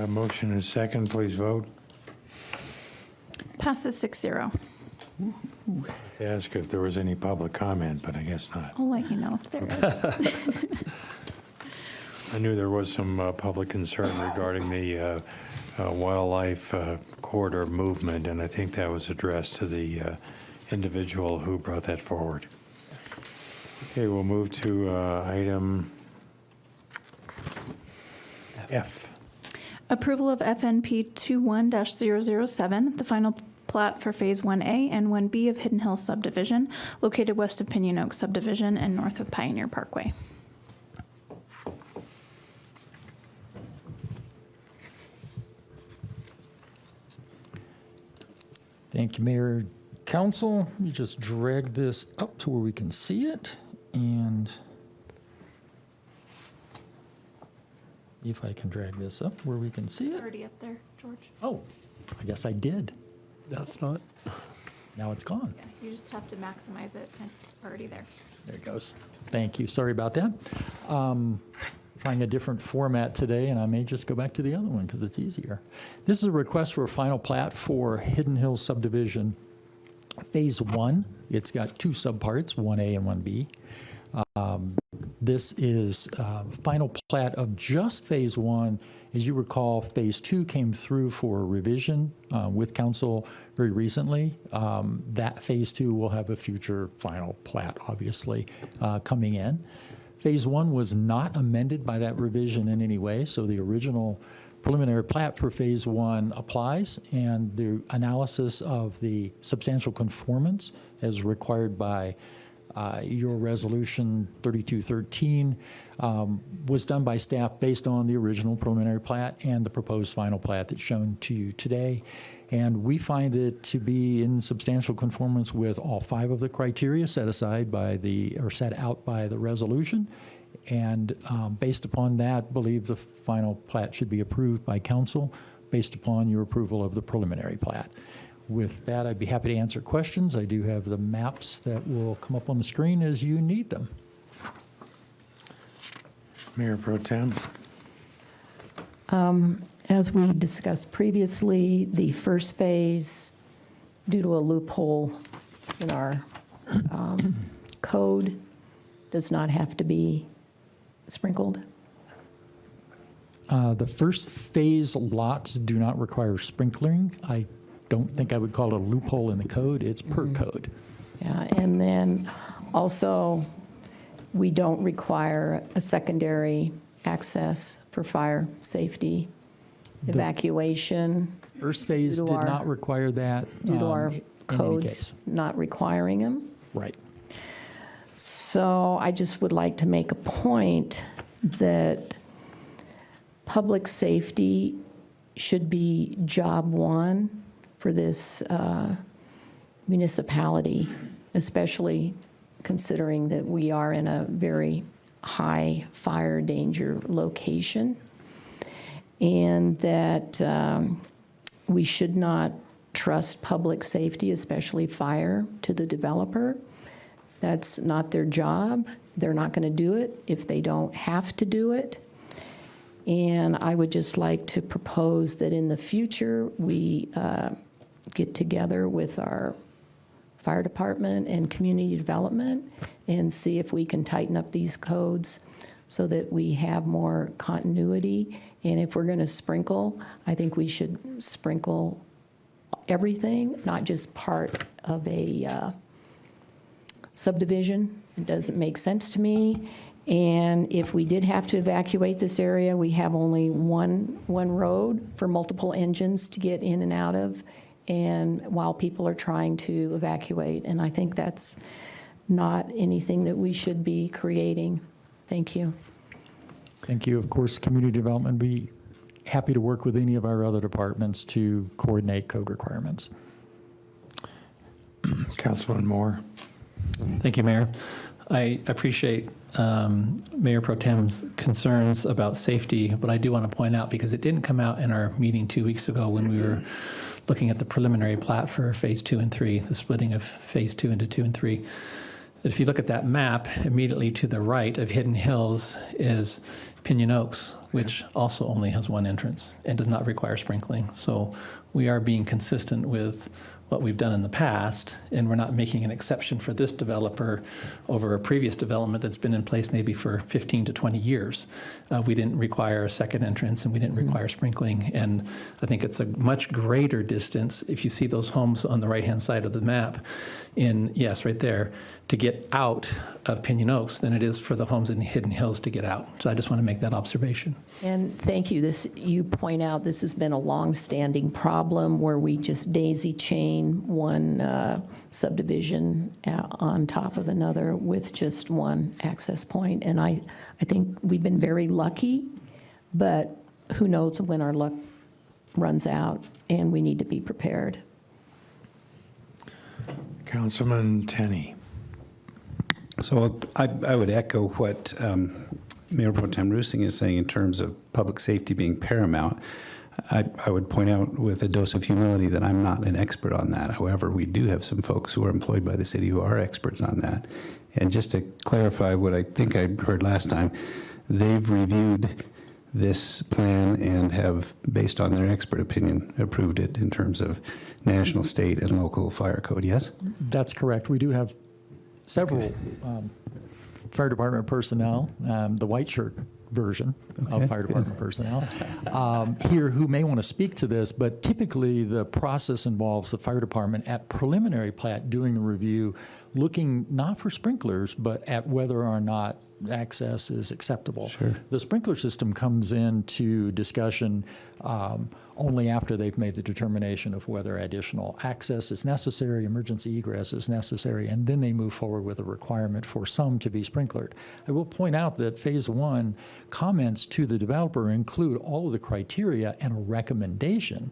Motion is second, please vote. Passes 6-0. Ask if there was any public comment, but I guess not. I'll let you know if there is. I knew there was some public concern regarding the wildlife corridor movement, and I think that was addressed to the individual who brought that forward. Okay, we'll move to item F. Approval of FNP 21-007, the final plat for Phase 1A and 1B of Hidden Hill Subdivision, located west of Pinion Oak Subdivision and north of Pioneer Parkway. Thank you, Mayor, Council. You just drag this up to where we can see it, and if I can drag this up where we can see it. Already up there, George. Oh, I guess I did. That's not. Now it's gone. Yeah, you just have to maximize it. It's already there. There it goes. Thank you. Sorry about that. Trying a different format today, and I may just go back to the other one because it's easier. This is a request for a final plat for Hidden Hill Subdivision Phase 1. It's got two subparts, 1A and 1B. This is final plat of just Phase 1. As you recall, Phase 2 came through for revision with council very recently. That Phase 2 will have a future final plat, obviously, coming in. Phase 1 was not amended by that revision in any way, so the original preliminary plat for Phase 1 applies, and the analysis of the substantial conformance as required by your resolution 3213 was done by staff based on the original preliminary plat and the proposed final plat that's shown to you today. And we find it to be in substantial conformance with all 5 of the criteria set aside by set out by the resolution. And based upon that, believe the final plat should be approved by council based upon your approval of the preliminary plat. With that, I'd be happy to answer questions. I do have the maps that will come up on the screen as you need them. Mayor Pro Tem. As we discussed previously, the first phase, due to a loophole in our code, does not have to be sprinkled. The first phase lots do not require sprinkling. I don't think I would call it a loophole in the code. It's per code. Yeah, and then also, we don't require a secondary access for fire safety, evacuation. First phase did not require that. Due to our in any codes case. not requiring them. Right. So I just would like to make a point that public safety should be job one for this municipality, especially considering that we are in a very high fire danger location, and that we should not trust public safety, especially fire, to the developer. That's not their job. They're not going to do it if they don't have to do it. And I would just like to propose that in the future, we get together with our fire department and community development and see if we can tighten up these codes so that we have more continuity. And if we're going to sprinkle, I think we should sprinkle everything, not just part of a subdivision. It doesn't make sense to me. And if we did have to evacuate this area, we have only one road for multiple engines to get in and out of, and while people are trying to evacuate. And I think that's not anything that we should be creating. Thank you. Thank you. Of course, community development would be happy to work with any of our other departments to coordinate code requirements. Councilman Moore. Thank you, Mayor. I appreciate Mayor Pro Tem's concerns about safety, but I do want to point out, because it didn't come out in our meeting 2 weeks ago when we were looking at the preliminary plat for Phase 2 and 3, the splitting of Phase 2 into 2 and 3, If you look at that map, immediately to the right of Hidden Hills is Pinion Oaks, which also only has one entrance and does not require sprinkling. So we are being consistent with what we've done in the past, and we're not making an exception for this developer over a previous development that's been in place maybe for 15 to 20 years. We didn't require a second entrance, and we didn't require sprinkling, and I think it's a much greater distance if you see those homes on the right-hand side of the map yes, right there, to get out of Pinion Oaks than it is for the homes in Hidden Hills to get out. So I just want to make that observation. And thank you. You point out this has been a long-standing problem where we just daisy chain one subdivision on top of another with just one access point. And I think we've been very lucky, but who knows when our luck runs out, and we need to be prepared. Councilman Tenney. So I would echo what Mayor Pro Tem Roosing is saying in terms of public safety being paramount. I would point out with a dose of humility that I'm not an expert on that. However, we do have some folks who are employed by the city who are experts on that. And just to clarify what I think I heard last time, they've reviewed this plan and have, based on their expert opinion, approved it in terms of national, state, and local fire code, yes? That's correct. We do have several fire department personnel, the white shirt version of fire department personnel here who may want to speak to this, but typically the process involves the fire department at preliminary plat doing the review, looking not for sprinklers, but at whether or not access is acceptable. Sure. The sprinkler system comes into discussion only after they've made the determination of whether additional access is necessary, emergency egress is necessary, and then they move forward with a requirement for some to be sprinklered. I will point out that Phase 1 comments to the developer include all of the criteria and a recommendation,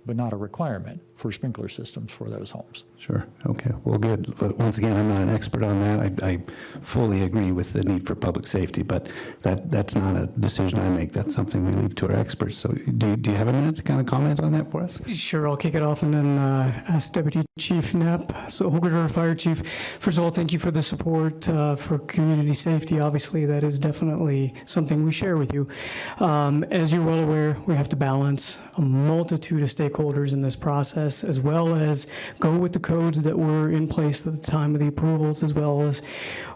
but not a requirement for sprinkler systems for those homes. Sure. Okay. Well, good. But once again, I'm not an expert on that. I fully agree with the need for public safety, but that's not a decision I make. That's something we leave to our experts. So do you have a minute to kind of comment on that for us? Sure, I'll kick it off and then ask Deputy Chief Knapp. So Hoogers River Fire Chief, first of all, thank you for the support for community safety. Obviously, that is definitely something we share with you. As you're well aware, we have to balance a multitude of stakeholders in this process, as well as go with the codes that were in place at the time of the approvals, as well as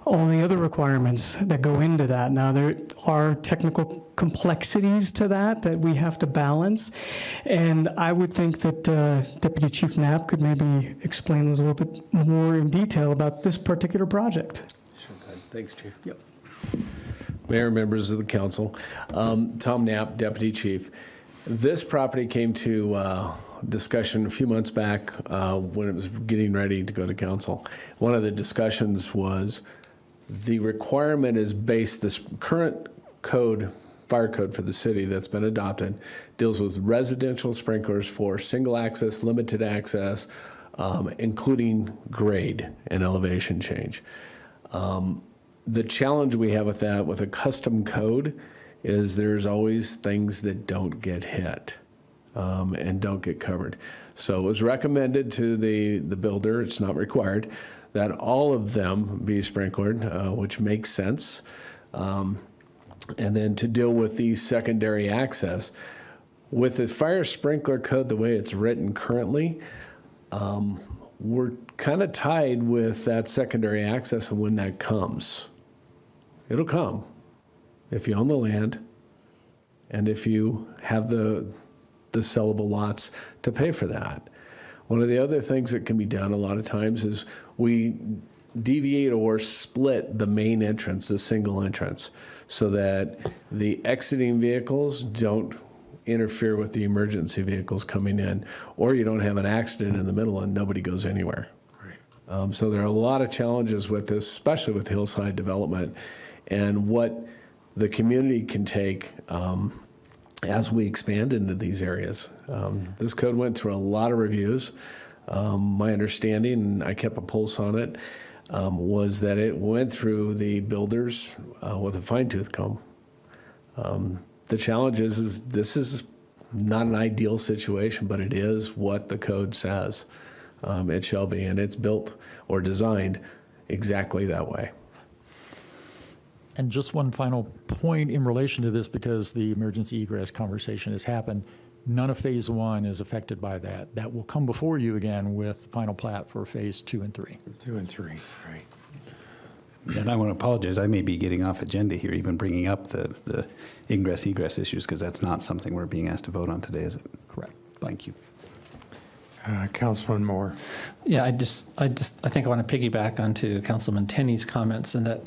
all the other requirements that go into that. Now, there are technical complexities to that we have to balance, and I would think that Deputy Chief Knapp could maybe explain those a little bit more in detail about this particular project. Sure. Thanks, Chief. Yep. Mayor, members of the council, Tom Knapp, Deputy Chief. This property came to discussion a few months back when it was getting ready to go to council. One of the discussions was the requirement is based, this current code, fire code for the city that's been adopted, deals with residential sprinklers for single access, limited access, including grade and elevation change. The challenge we have with that, with a custom code, is there's always things that don't get hit and don't get covered. So it was recommended to the builder, it's not required, that all of them be sprinklered, which makes sense. And then to deal with the secondary access. With the fire sprinkler code, the way it's written currently, we're kind of tied with that secondary access and when that comes. It'll come if you own the land and if you have the sellable lots to pay for that. One of the other things that can be done a lot of times is we deviate or split the main entrance, the single entrance, so that the exiting vehicles don't interfere with the emergency vehicles coming in, or you don't have an accident in the middle and nobody goes anywhere. Right. So there are a lot of challenges with this, especially with hillside development, and what the community can take as we expand into these areas. This code went through a lot of reviews. My understanding, and I kept a pulse on it, was that it went through the builders with a fine-tooth comb. The challenge is this is not an ideal situation, but it is what the code says it shall be, and it's built or designed exactly that way. And just one final point in relation to this, because the emergency egress conversation has happened. None of Phase 1 is affected by that. That will come before you again with final plat for Phase 2 and 3. 2 and 3, right. And I want to apologize. I may be getting off agenda here, even bringing up the ingress egress issues, because that's not something we're being asked to vote on today, is it? Correct. Thank you. Councilman Moore. Yeah, I think I want to piggyback onto Councilman Tenney's comments, and that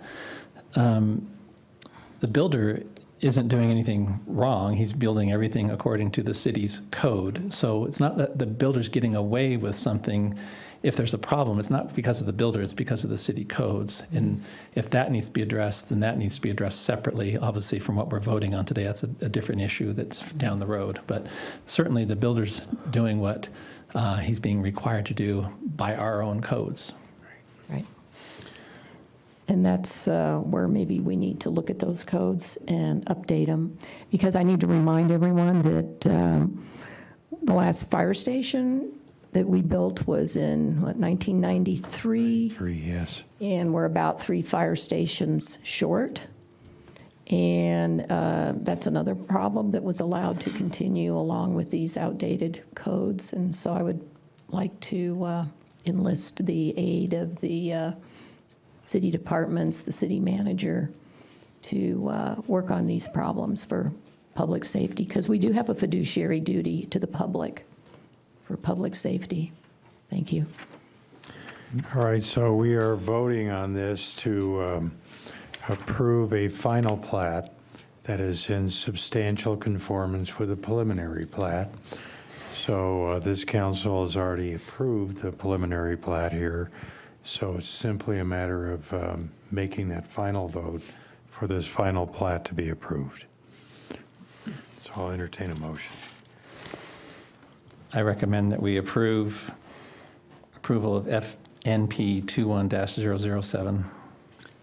the builder isn't doing anything wrong. He's building everything according to the city's code. So it's not that the builder's getting away with something. If there's a problem, it's not because of the builder, it's because of the city codes. And if that needs to be addressed, then that needs to be addressed separately. Obviously, from what we're voting on today, that's a different issue that's down the road. But certainly the builder's doing what he's being required to do by our own codes. Right. And that's where maybe we need to look at those codes and update them, because I need to remind everyone that the last fire station that we built was in, 1993? 3, yes. And we're about 3 fire stations short. And that's another problem that was allowed to continue along with these outdated codes. And so I would like to enlist the aid of the city departments, the city manager, to work on these problems for public safety, because we do have a fiduciary duty to the public for public safety. Thank you. All right, so we are voting on this to approve a final plat that is in substantial conformance with the preliminary plat. So this council has already approved the preliminary plat here. So it's simply a matter of making that final vote for this final plat to be approved. So I'll entertain a motion. I recommend that we approval of FNP 21-007.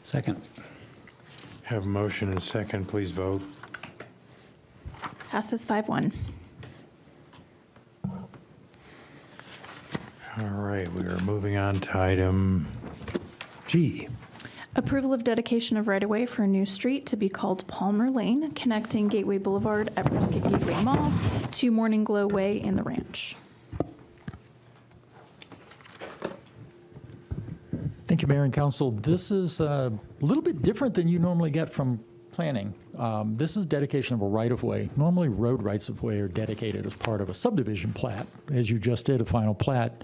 Second. Have a motion and second, please vote. Passes 5-1. All right, we are moving on to item G. Approval of dedication of right-of-way for a new street to be called Palmer Lane, connecting Gateway Boulevard at Prescott Gateway Mall to Morning Glow Way in the Ranch. Thank you, Mayor and Council. This is a little bit different than you normally get from planning. This is dedication of a right-of-way. Normally, road rights-of-way are dedicated as part of a subdivision plat. As you just did a final plat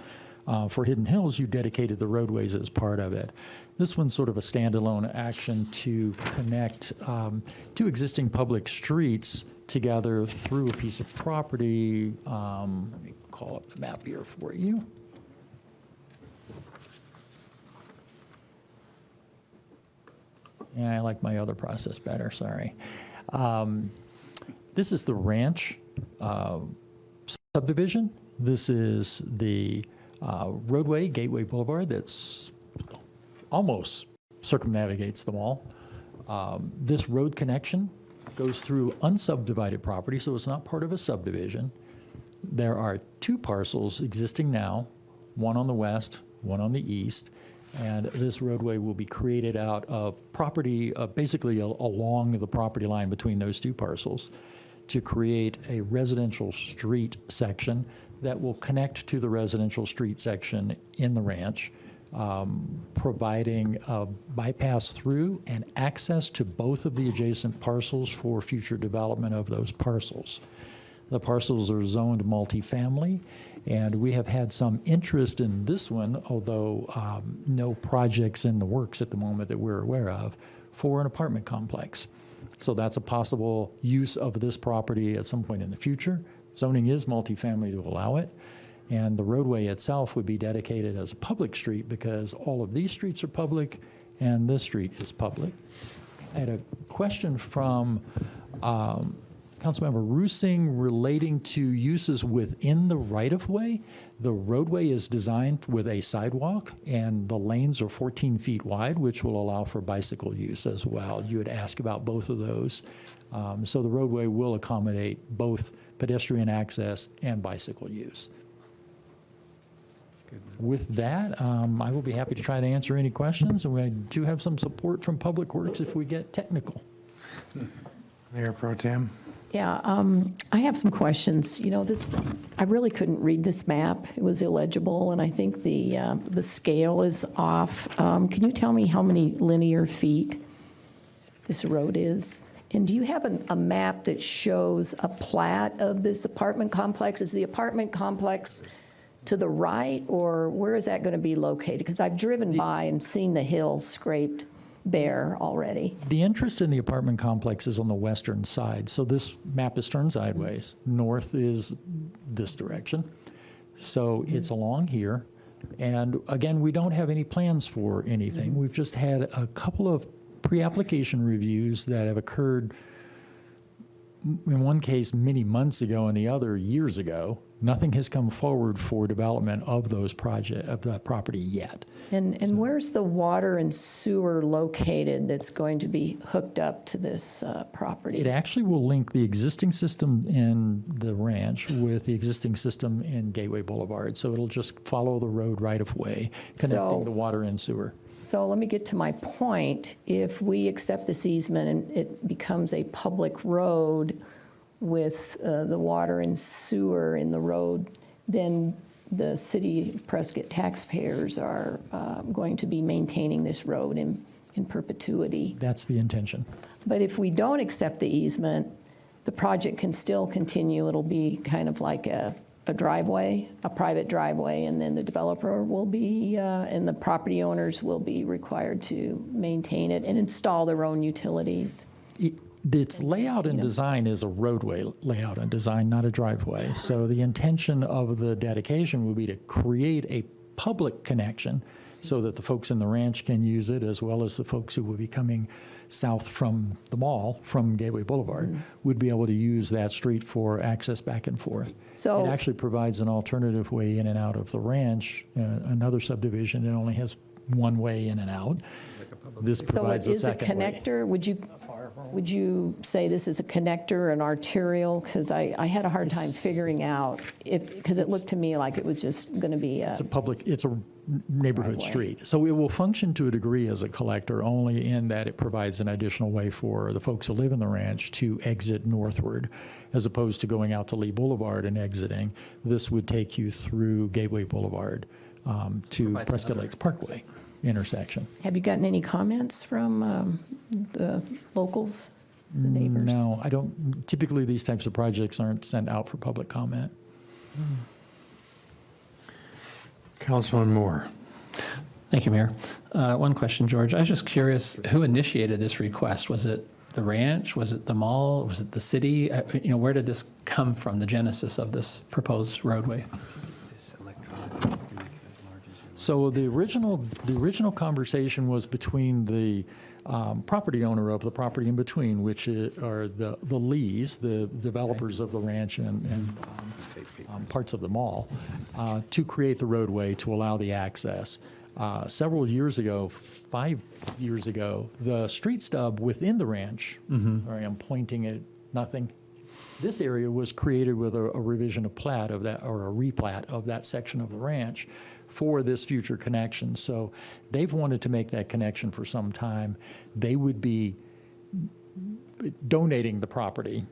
for Hidden Hills, you dedicated the roadways as part of it. This one's sort of a standalone action to connect two existing public streets together through a piece of property. Let me call up the map here for you. Yeah, I like my other process better, sorry. This is the Ranch subdivision. This is the roadway, Gateway Boulevard, that's almost circumnavigates the mall. This road connection goes through unsubdivided property, so it's not part of a subdivision. There are 2 parcels existing now, one on the west, one on the east, and this roadway will be created out of property, basically along the property line between those 2 parcels, to create a residential street section that will connect to the residential street section in the ranch, providing a bypass through and access to both of the adjacent parcels for future development of those parcels. The parcels are zoned multifamily, and we have had some interest in this one, although no projects in the works at the moment that we're aware of, for an apartment complex. So that's a possible use of this property at some point in the future. Zoning is multifamily to allow it, and the roadway itself would be dedicated as a public street because all of these streets are public and this street is public. I had a question from Councilmember Roosing relating to uses within the right-of-way. The roadway is designed with a sidewalk, and the lanes are 14 feet wide, which will allow for bicycle use as well. You had asked about both of those. So the roadway will accommodate both pedestrian access and bicycle use. With that, I will be happy to try to answer any questions, and we do have some support from Public Works if we get technical. Mayor Pro Tem? Yeah, I have some questions. You know, I really couldn't read this map. It was illegible, and I think the scale is off. Can you tell me how many linear feet this road is? And do you have a map that shows a plat of this apartment complex? Is the apartment complex to the right, or where is that going to be located? Because I've driven by and seen the hill scraped bare already. The interest in the apartment complex is on the western side, so this map is turned sideways. North is this direction, so it's along here. And again, we don't have any plans for anything. We've just had a couple of pre-application reviews that have occurred, in one case many months ago and the other years ago. Nothing has come forward for development of that property yet. And where's the water and sewer located that's going to be hooked up to this property? It actually will link the existing system in the ranch with the existing system in Gateway Boulevard. So it'll just follow the road right of way, connecting the water and sewer. So let me get to my point. If we accept this easement and it becomes a public road with the water and sewer in the road, then the city of Prescott taxpayers are going to be maintaining this road in perpetuity. That's the intention. But if we don't accept the easement, the project can still continue. It'll be kind of like a driveway, a private driveway, and then the developer will be, and the property owners will be required to maintain it and install their own utilities. Its layout and design is a roadway layout and design, not a driveway. So the intention of the dedication will be to create a public connection so that the folks in the ranch can use it, as well as the folks who will be coming south from the mall, from Gateway Boulevard, would be able to use that street for access back and forth. So it actually provides an alternative way in and out of the ranch, another subdivision that only has one way in and out. This provides a second So it is a connector? Would you say this is a connector, an arterial? Because I had a hard time figuring out, because it looked to me like it was just going to be it's a neighborhood street. So it will function to a degree as a collector, only in that it provides an additional way for the folks who live in the ranch to exit northward, as opposed to going out to Lee Boulevard and exiting. This would take you through Gateway Boulevard to Prescott Lakes Parkway intersection. Have you gotten any comments from the locals, the neighbors? No, I don't. Typically, these types of projects aren't sent out for public comment. Councilman Moore. Thank you, Mayor. One question, George. I was just curious, who initiated this request? Was it the ranch? Was it the mall? Was it the city? Where did this come from, the genesis of this proposed roadway? So the original conversation was between the property owner of the property in between, which are the Lees, the developers of the ranch and parts of the mall, to create the roadway to allow the access. Several years ago, 5 years ago, the street stub within the ranch, sorry, I'm pointing at nothing. This area was created with a revision of plat of that, or a replat of that section of the ranch for this future connection. So they've wanted to make that connection for some time. They would be donating the property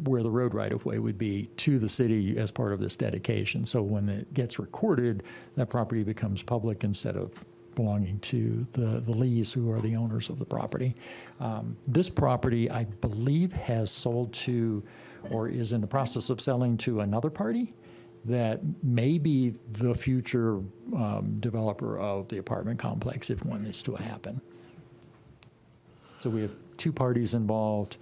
where the road right-of-way would be to the city as part of this dedication. So when it gets recorded, that property becomes public instead of belonging to the Lees, who are the owners of the property. This property, I believe, has sold to, or is in the process of selling to, another party that may be the future developer of the apartment complex if one is to happen. So we have two parties involved.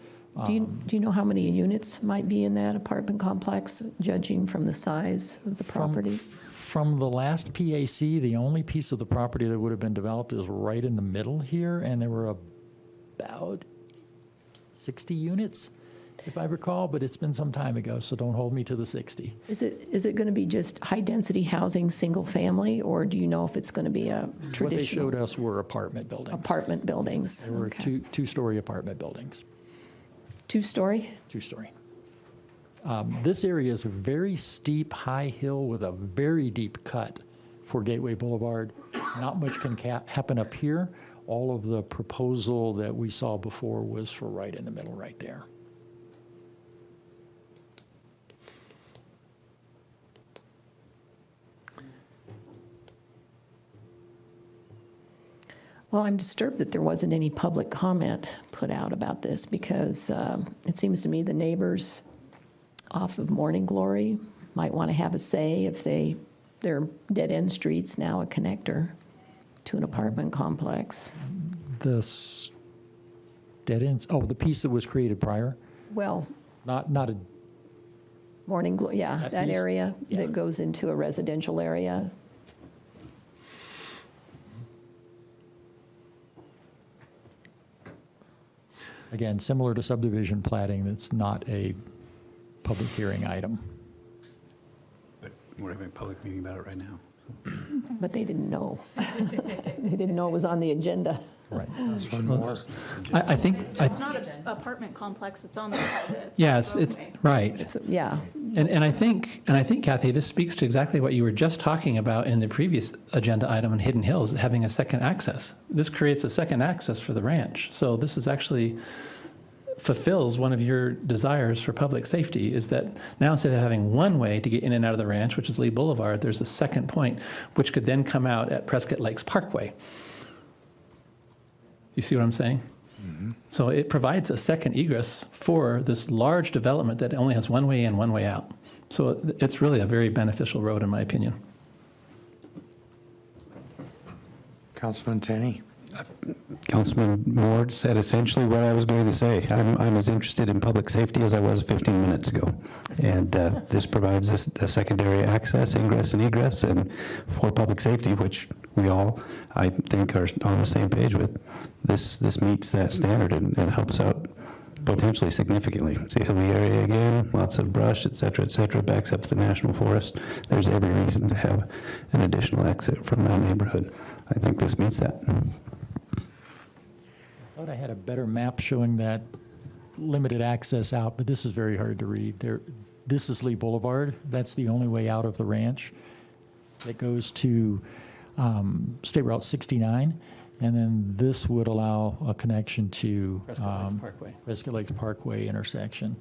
Do you know how many units might be in that apartment complex, judging from the size of the property? From the last PAC, the only piece of the property that would have been developed is right in the middle here, and there were about 60 units, if I recall, but it's been some time ago, so don't hold me to the 60. Is it going to be just high-density housing, single-family, or do you know if it's going to be a traditional? What they showed us were apartment buildings. Apartment buildings. There were two-story apartment buildings. Two-story? Two-story. This area is a very steep, high hill with a very deep cut for Gateway Boulevard. Not much can happen up here. All of the proposal that we saw before was for right in the middle, right there. Well, I'm disturbed that there wasn't any public comment put out about this because it seems to me the neighbors off of Morning Glory might want to have a say if their dead-end street's now a connector to an apartment complex. This dead ends, oh, the piece that was created prior? Well, Not a, Morning Glory, yeah, That that piece? area Yeah. that goes into a residential area. again, similar to subdivision plating, that's not a public hearing item. But we're having a public meeting about it right now. But they didn't know. They didn't know it was on the agenda. Right. I think, It's not an apartment complex, it's on the private. yeah, it's, right. Yeah. And I think, Kathy, this speaks to exactly what you were just talking about in the previous agenda item on Hidden Hills, having a second access. This creates a second access for the ranch. So this is actually fulfills one of your desires for public safety, is that now instead of having one way to get in and out of the ranch, which is Lee Boulevard, there's a second point, which could then come out at Prescott Lakes Parkway. You see what I'm saying? Mm-hmm. So it provides a second egress for this large development that only has one way in, one way out. So it's really a very beneficial road, in my opinion. Councilman Tenney? Councilman Ward said essentially what I was going to say. I'm as interested in public safety as I was 15 minutes ago. And this provides us a secondary access, ingress and egress, and for public safety, which we all, I think, are on the same page with. This meets that standard and helps out potentially significantly. It's a hilly area again, lots of brush, et cetera, backs up to the National Forest. There's every reason to have an additional exit from that neighborhood. I think this meets that. I thought I had a better map showing that limited access out, but this is very hard to read. This is Lee Boulevard. That's the only way out of the ranch. That goes to State Route 69, and then this would allow a connection to Prescott Lakes Parkway intersection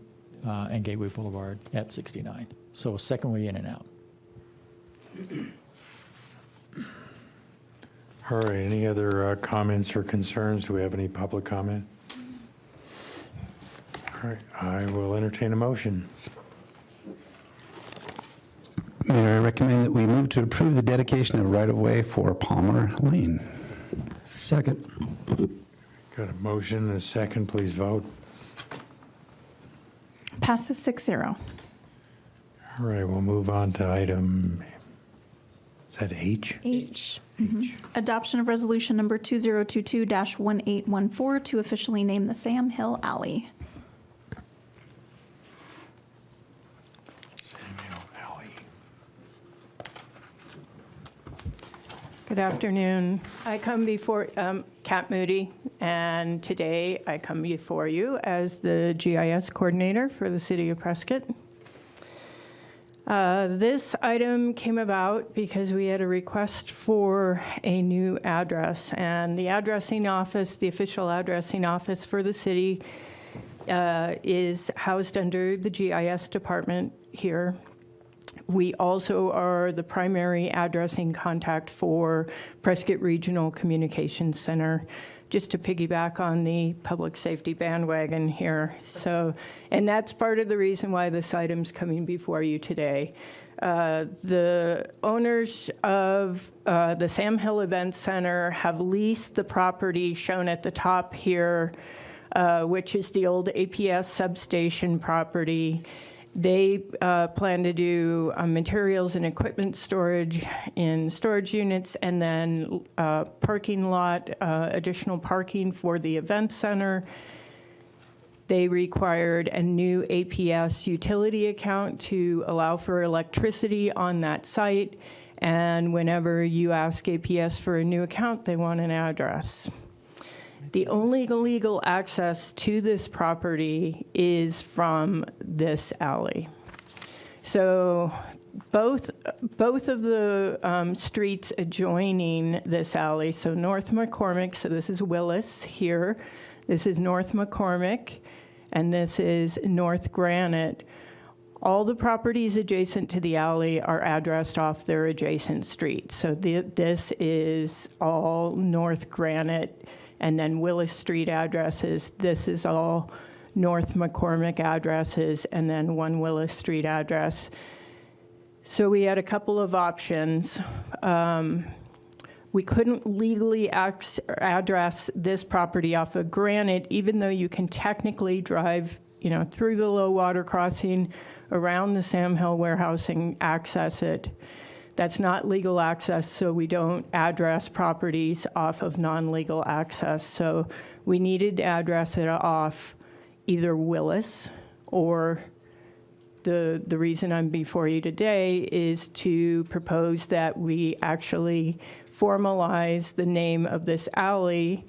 and Gateway Boulevard at 69. So a second way in and out. All right, any other comments or concerns? Do we have any public comment? All right, I will entertain a motion. Mayor, I recommend that we move to approve the dedication of right-of-way for Palmer Lane. Second. Got a motion and a second, please vote. Passes 6-0. All right, we'll move on to item, is that H? H. Adoption of resolution number 2022-1814 to officially name the Sam Hill Alley. Good afternoon. I come before Kat Moody, and today I come before you as the GIS coordinator for the City of Prescott. This item came about because we had a request for a new address, and the addressing office, the official addressing office for the city, is housed under the GIS department here. We also are the primary addressing contact for Prescott Regional Communications Center, just to piggyback on the public safety bandwagon here. So, and that's part of the reason why this item's coming before you today. The owners of the Sam Hill Event Center have leased the property shown at the top here, which is the old APS substation property. They plan to do materials and equipment storage in storage units, and then parking lot, additional parking for the event center. They required a new APS utility account to allow for electricity on that site. And whenever you ask APS for a new account, they want an address. The only legal access to this property is from this alley. So both of the streets adjoining this alley, so North McCormick, so this is Willis here, this is North McCormick, and this is North Granite. All the properties adjacent to the alley are addressed off their adjacent streets. So this is all North Granite, and then Willis Street addresses. This is all North McCormick addresses, and then one Willis Street address. So we had a couple of options. We couldn't legally address this property off of Granite, even though you can technically drive, through the low water crossing, around the Sam Hill warehouse and access it. That's not legal access, so we don't address properties off of non-legal access. So we needed to address it off either Willis, or the reason I'm before you today is to propose that we actually formalize the name of this alley,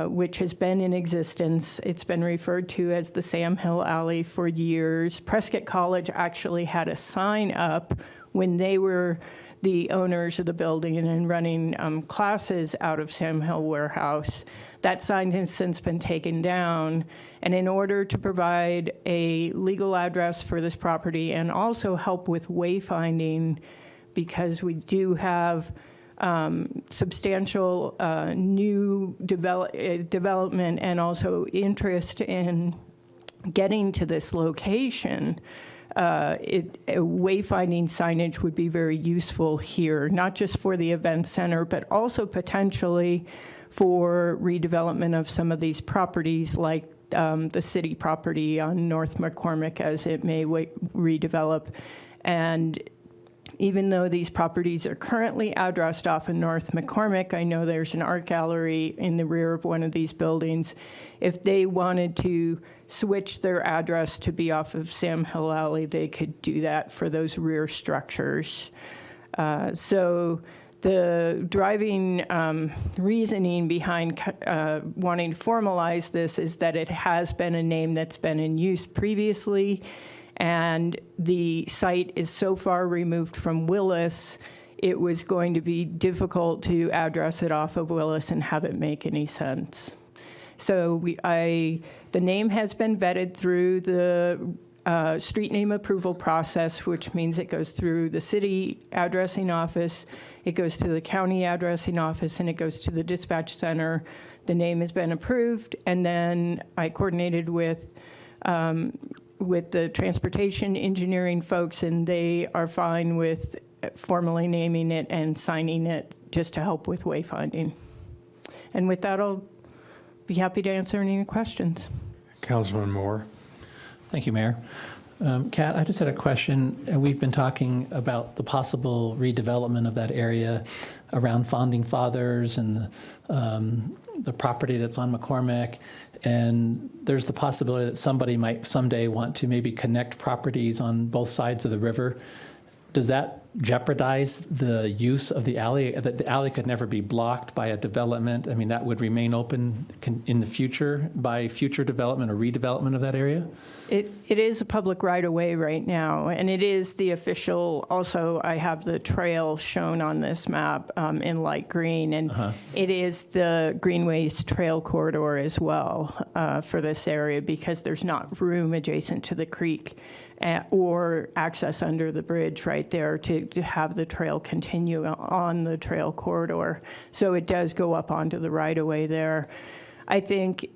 which has been in existence. It's been referred to as the Sam Hill Alley for years. Prescott College actually had a sign up when they were the owners of the building and running classes out of Sam Hill Warehouse. That sign has since been taken down. And in order to provide a legal address for this property and also help with wayfinding, because we do have substantial new development and also interest in getting to this location, wayfinding signage would be very useful here, not just for the event center, but also potentially for redevelopment of some of these properties, like the city property on North McCormick, as it may redevelop. And even though these properties are currently addressed off of North McCormick, I know there's an art gallery in the rear of one of these buildings. If they wanted to switch their address to be off of Sam Hill Alley, they could do that for those rear structures. So the driving reasoning behind wanting to formalize this is that it has been a name that's been in use previously, and the site is so far removed from Willis, it was going to be difficult to address it off of Willis and have it make any sense. So the name has been vetted through the street name approval process, which means it goes through the city addressing office, it goes to the county addressing office, and it goes to the dispatch center. The name has been approved, and then I coordinated with the transportation engineering folks, and they are fine with formally naming it and signing it just to help with wayfinding. And with that, I'll be happy to answer any questions. Councilman Moore. Thank you, Mayor. Kat, I just had a question. We've been talking about the possible redevelopment of that area around Founding Fathers and the property that's on McCormick. And there's the possibility that somebody might someday want to maybe connect properties on both sides of the river. Does that jeopardize the use of the alley? That the alley could never be blocked by a development? I mean, that would remain open in the future by future development or redevelopment of that area? It is a public right-of-way right now, and it is the official, also I have the trail shown on this map in light green, and it is the Greenways Trail Corridor as well for this area, because there's not room adjacent to the creek or access under the bridge right there to have the trail continue on the trail corridor. So it does go up onto the right-of-way there. I think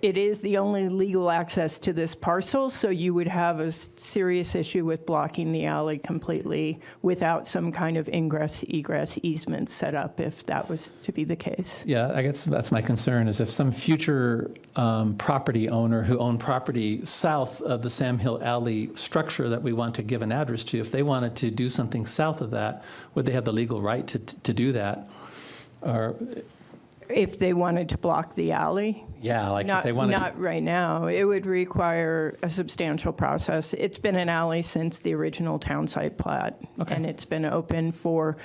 it is the only legal access to this parcel, so you would have a serious issue with blocking the alley completely without some kind of ingress-egress easement set up, if that was to be the case. Yeah, I guess that's my concern, is if some future property owner who owned property south of the Sam Hill Alley structure that we want to give an address to, if they wanted to do something south of that, would they have the legal right to do that? Or if they wanted to block the alley? Yeah, like if they wanted Not right now. It would require a substantial process. It's been an alley since the original town site plat. Okay. And it's been open for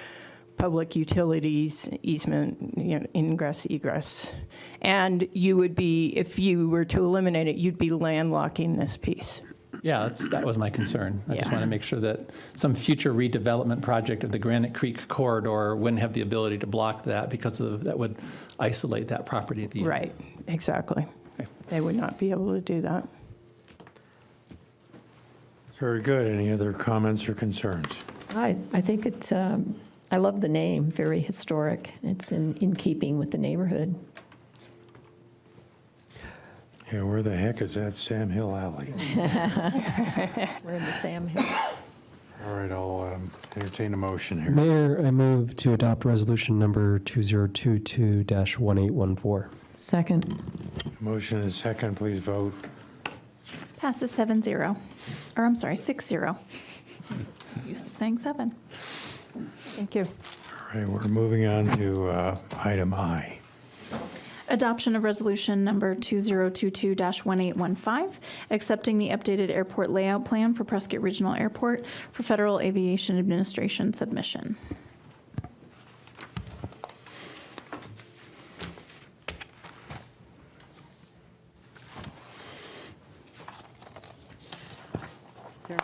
public utilities, easement, ingress, egress. And you would be, if you were to eliminate it, you'd be landlocking this piece. Yeah, that was my concern. I just Yeah. want to make sure that some future redevelopment project of the Granite Creek corridor wouldn't have the ability to block that because that would isolate that property at the end. Right, exactly. They would not be able to do that. Very good. Any other comments or concerns? I think it's, I love the name, very historic. It's in keeping with the neighborhood. Yeah, where the heck is that Sam Hill Alley? We're in the Sam Hill. All right, I'll entertain a motion here. Mayor, I move to adopt resolution number 2022-1814. Second. Motion is second, please vote. Passes 7-0. Or I'm sorry, 6-0. Used to saying 7. Thank you. All right, we're moving on to item I. Adoption of resolution number 2022-1815, accepting the updated airport layout plan for Prescott Regional Airport for Federal Aviation Administration submission. Exact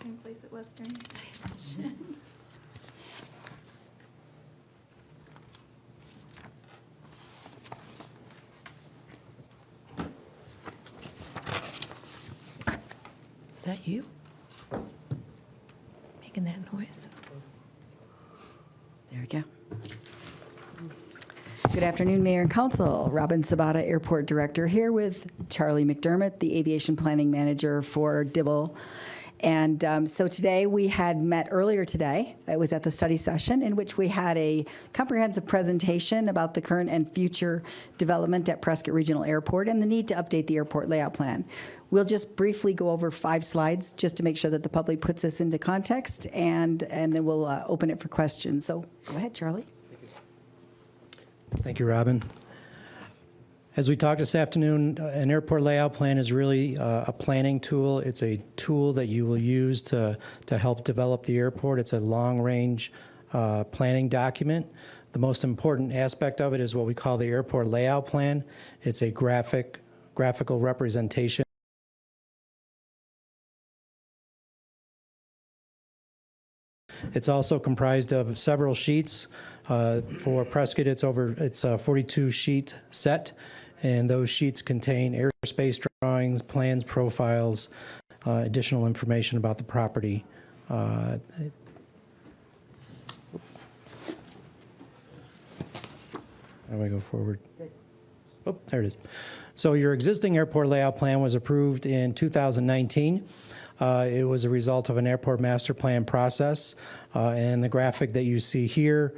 same place it was during the study session. Is that you? Making that noise? There we go. Good afternoon, Mayor and Council. Robin Sabata, Airport Director, here with Charlie McDermott, the Aviation Planning Manager for Dibble. And so today we had met earlier today. It was at the study session in which we had a comprehensive presentation about the current and future development at Prescott Regional Airport and the need to update the airport layout plan. We'll just briefly go over 5 slides just to make sure that the public puts this into context, and then we'll open it for questions. So go ahead, Charlie. Thank you, Robin. As we talked this afternoon, an airport layout plan is really a planning tool. It's a tool that you will use to help develop the airport. It's a long-range planning document. The most important aspect of it is what we call the airport layout plan. It's a graphical representation. It's also comprised of several sheets. For Prescott, it's a 42-sheet set, and those sheets contain airspace drawings, plans, profiles, additional information about the property. How do I go forward? Oh, there it is. So your existing airport layout plan was approved in 2019. It was a result of an airport master plan process, and the graphic that you see here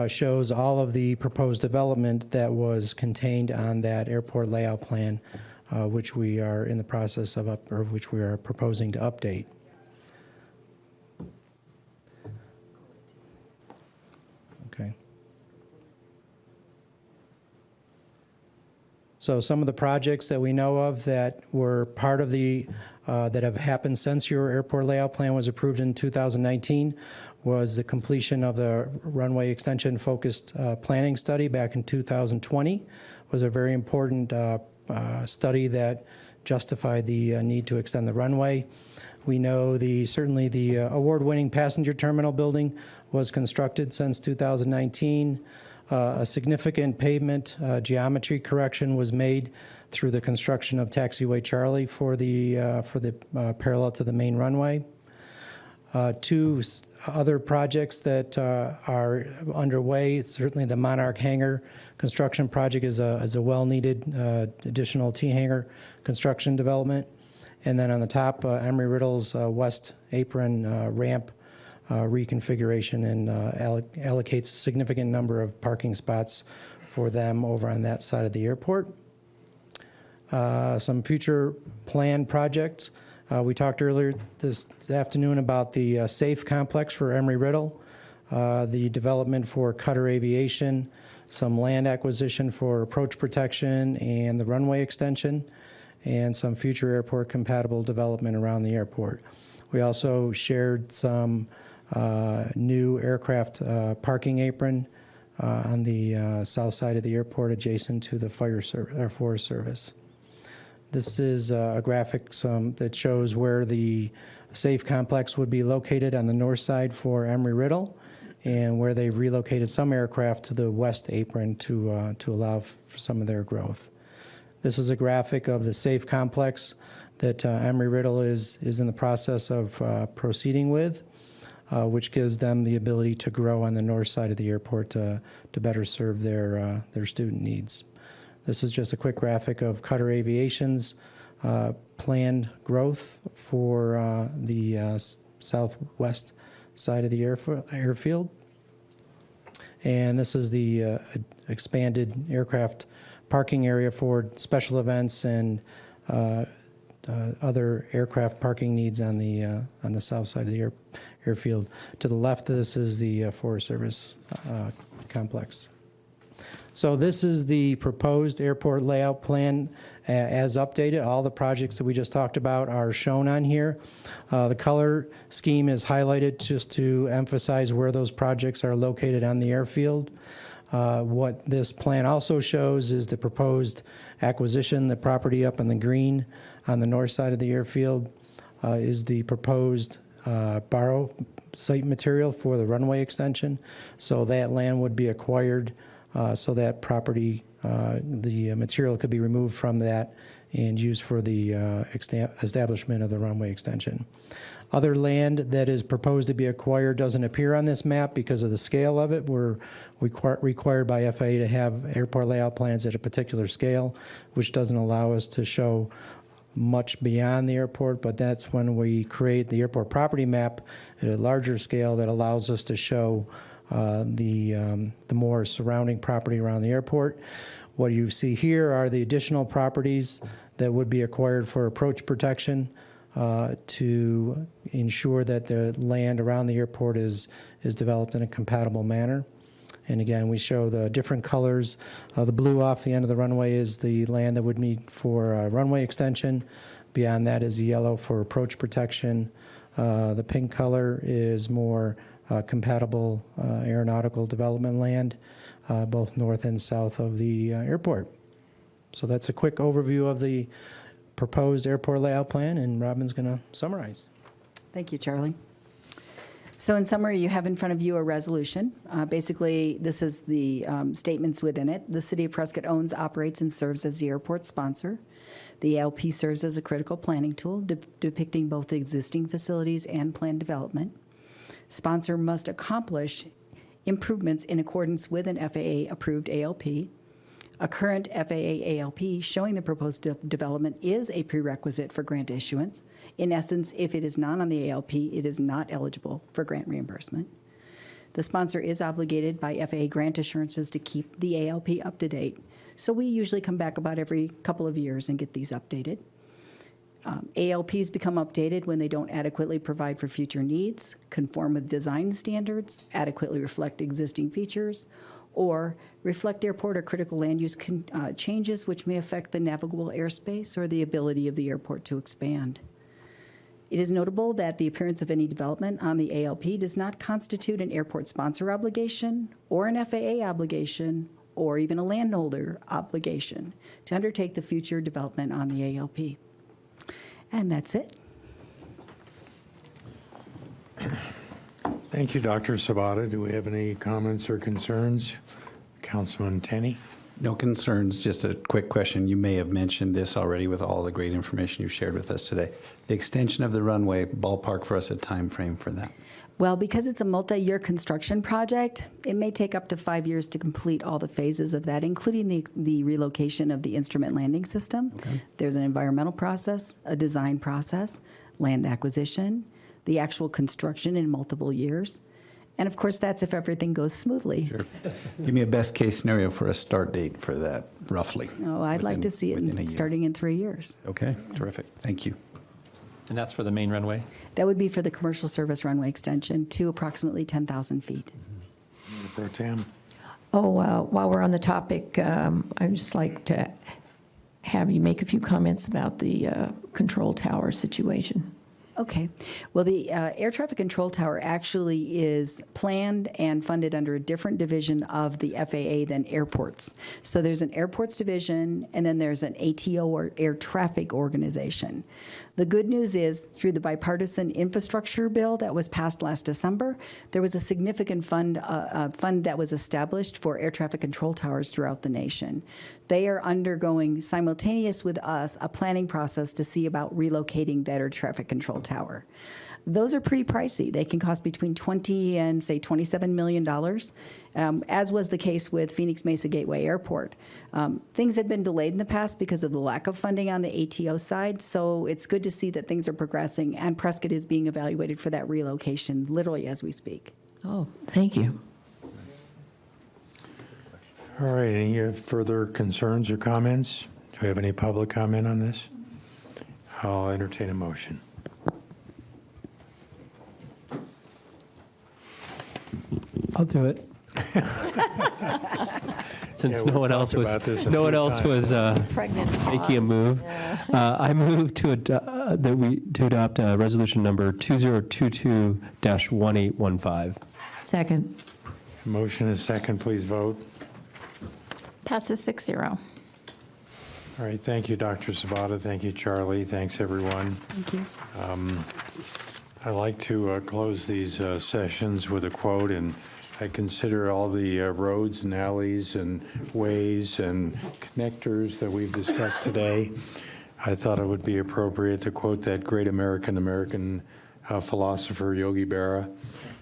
shows all of the proposed development that was contained on that airport layout plan, which we are in the process of which we are proposing to update. Okay. So some of the projects that we know of that were part of the that have happened since your airport layout plan was approved in 2019 was the completion of the runway extension focused planning study back in 2020. Was a very important study that justified the need to extend the runway. We know certainly the award-winning passenger terminal building was constructed since 2019. A significant pavement geometry correction was made through the construction of Taxiway Charlie for the parallel to the main runway. 2 other projects that are underway, certainly the Monarch Hangar construction project is a well-needed additional T-hangar construction development. And then on the top, Embry-Riddle's west apron ramp reconfiguration and allocates a significant number of parking spots for them over on that side of the airport. Some future planned projects. We talked earlier this afternoon about the SAFE complex for Embry-Riddle, the development for Cutter Aviation, some land acquisition for approach protection and the runway extension, and some future airport compatible development around the airport. We also shared some new aircraft parking apron on the south side of the airport adjacent to the Forest Service. This is a graphic that shows where the SAFE complex would be located on the north side for Embry-Riddle, and where they've relocated some aircraft to the west apron to allow for some of their growth. This is a graphic of the SAFE complex that Embry-Riddle is in the process of proceeding with, which gives them the ability to grow on the north side of the airport to better serve their student needs. This is just a quick graphic of Qatar Aviation's planned growth for the southwest side of the airfield. And this is the expanded aircraft parking area for special events and other aircraft parking needs on the south side of the airfield. To the left of this is the Forest Service complex. So this is the proposed airport layout plan as updated. All the projects that we just talked about are shown on here. The color scheme is highlighted just to emphasize where those projects are located on the airfield. What this plan also shows is the proposed acquisition. The property up in the green on the north side of the airfield is the proposed borrow site material for the runway extension. So that land would be acquired so that property, the material could be removed from that and used for the establishment of the runway extension. Other land that is proposed to be acquired doesn't appear on this map because of the scale of it. We're required by FAA to have airport layout plans at a particular scale, which doesn't allow us to show much beyond the airport, but that's when we create the airport property map at a larger scale that allows us to show the more surrounding property around the airport. What you see here are the additional properties that would be acquired for approach protection to ensure that the land around the airport is developed in a compatible manner. And again, we show the different colors. The blue off the end of the runway is the land that would need for runway extension. Beyond that is the yellow for approach protection. The pink color is more compatible aeronautical development land, both north and south of the airport. So that's a quick overview of the proposed airport layout plan, and Robin's going to summarize. Thank you, Charlie. So in summary, you have in front of you a resolution. Basically, this is the statements within it. The City of Prescott owns, operates, and serves as the airport sponsor. The ALP serves as a critical planning tool, depicting both existing facilities and planned development. Sponsor must accomplish improvements in accordance with an FAA-approved ALP. A current FAA ALP showing the proposed development is a prerequisite for grant issuance. In essence, if it is not on the ALP, it is not eligible for grant reimbursement. The sponsor is obligated by FAA grant assurances to keep the ALP up to date. So we usually come back about every couple of years and get these updated. ALPs become updated when they don't adequately provide for future needs, conform with design standards, adequately reflect existing features, or reflect airport or critical land use changes which may affect the navigable airspace or the ability of the airport to expand. It is notable that the appearance of any development on the ALP does not constitute an airport sponsor obligation or an FAA obligation or even a landholder obligation to undertake the future development on the ALP. And that's it. Thank you, Dr. Sabata. Do we have any comments or concerns? Councilman Tenney? No concerns, just a quick question. You may have mentioned this already with all the great information you've shared with us today. The extension of the runway, ballpark for us a time frame for that. Well, because it's a multi-year construction project, it may take up to 5 years to complete all the phases of that, including the relocation of the instrument landing system. Okay. There's an environmental process, a design process, land acquisition, the actual construction in multiple years. And of course, that's if everything goes smoothly. Sure. Give me a best case scenario for a start date for that, roughly. Oh, I'd like to see it starting in 3 years. Okay, terrific. Thank you. And that's for the main runway? That would be for the commercial service runway extension to approximately 10,000 feet. Pro Tem? While we're on the topic, I'd just like to have you make a few comments about the control tower situation. Okay. Well, the air traffic control tower actually is planned and funded under a different division of the FAA than airports. So there's an airports division, and then there's an ATO, or air traffic organization. The good news is, through the bipartisan infrastructure bill that was passed last December, there was a significant fund that was established for air traffic control towers throughout the nation. They are undergoing, simultaneous with us, a planning process to see about relocating that air traffic control tower. Those are pretty pricey. They can cost between $20 and, say, $27 million, as was the case with Phoenix Mesa Gateway Airport. Things have been delayed in the past because of the lack of funding on the ATO side, so it's good to see that things are progressing, and Prescott is being evaluated for that relocation literally as we speak. Oh, thank you. All right, any further concerns or comments? Do we have any public comment on this? I'll entertain a motion. I'll do it. Since Yeah, no one we've else talked was, about this a no one few else was making a move. I move to adopt resolution number 2022-1815. Second. Motion is second, please vote. Passes 6-0. All right, thank you, Dr. Sabata. Thank you, Charlie. Thanks, everyone. Thank you. I like to close these sessions with a quote, and I consider all the roads and alleys and ways and connectors that we've discussed today. I thought it would be appropriate to quote that great American philosopher, Yogi Berra,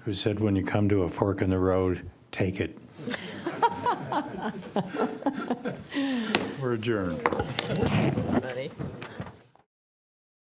who said, when you come to a fork in the road, take it. We're adjourned. That's funny.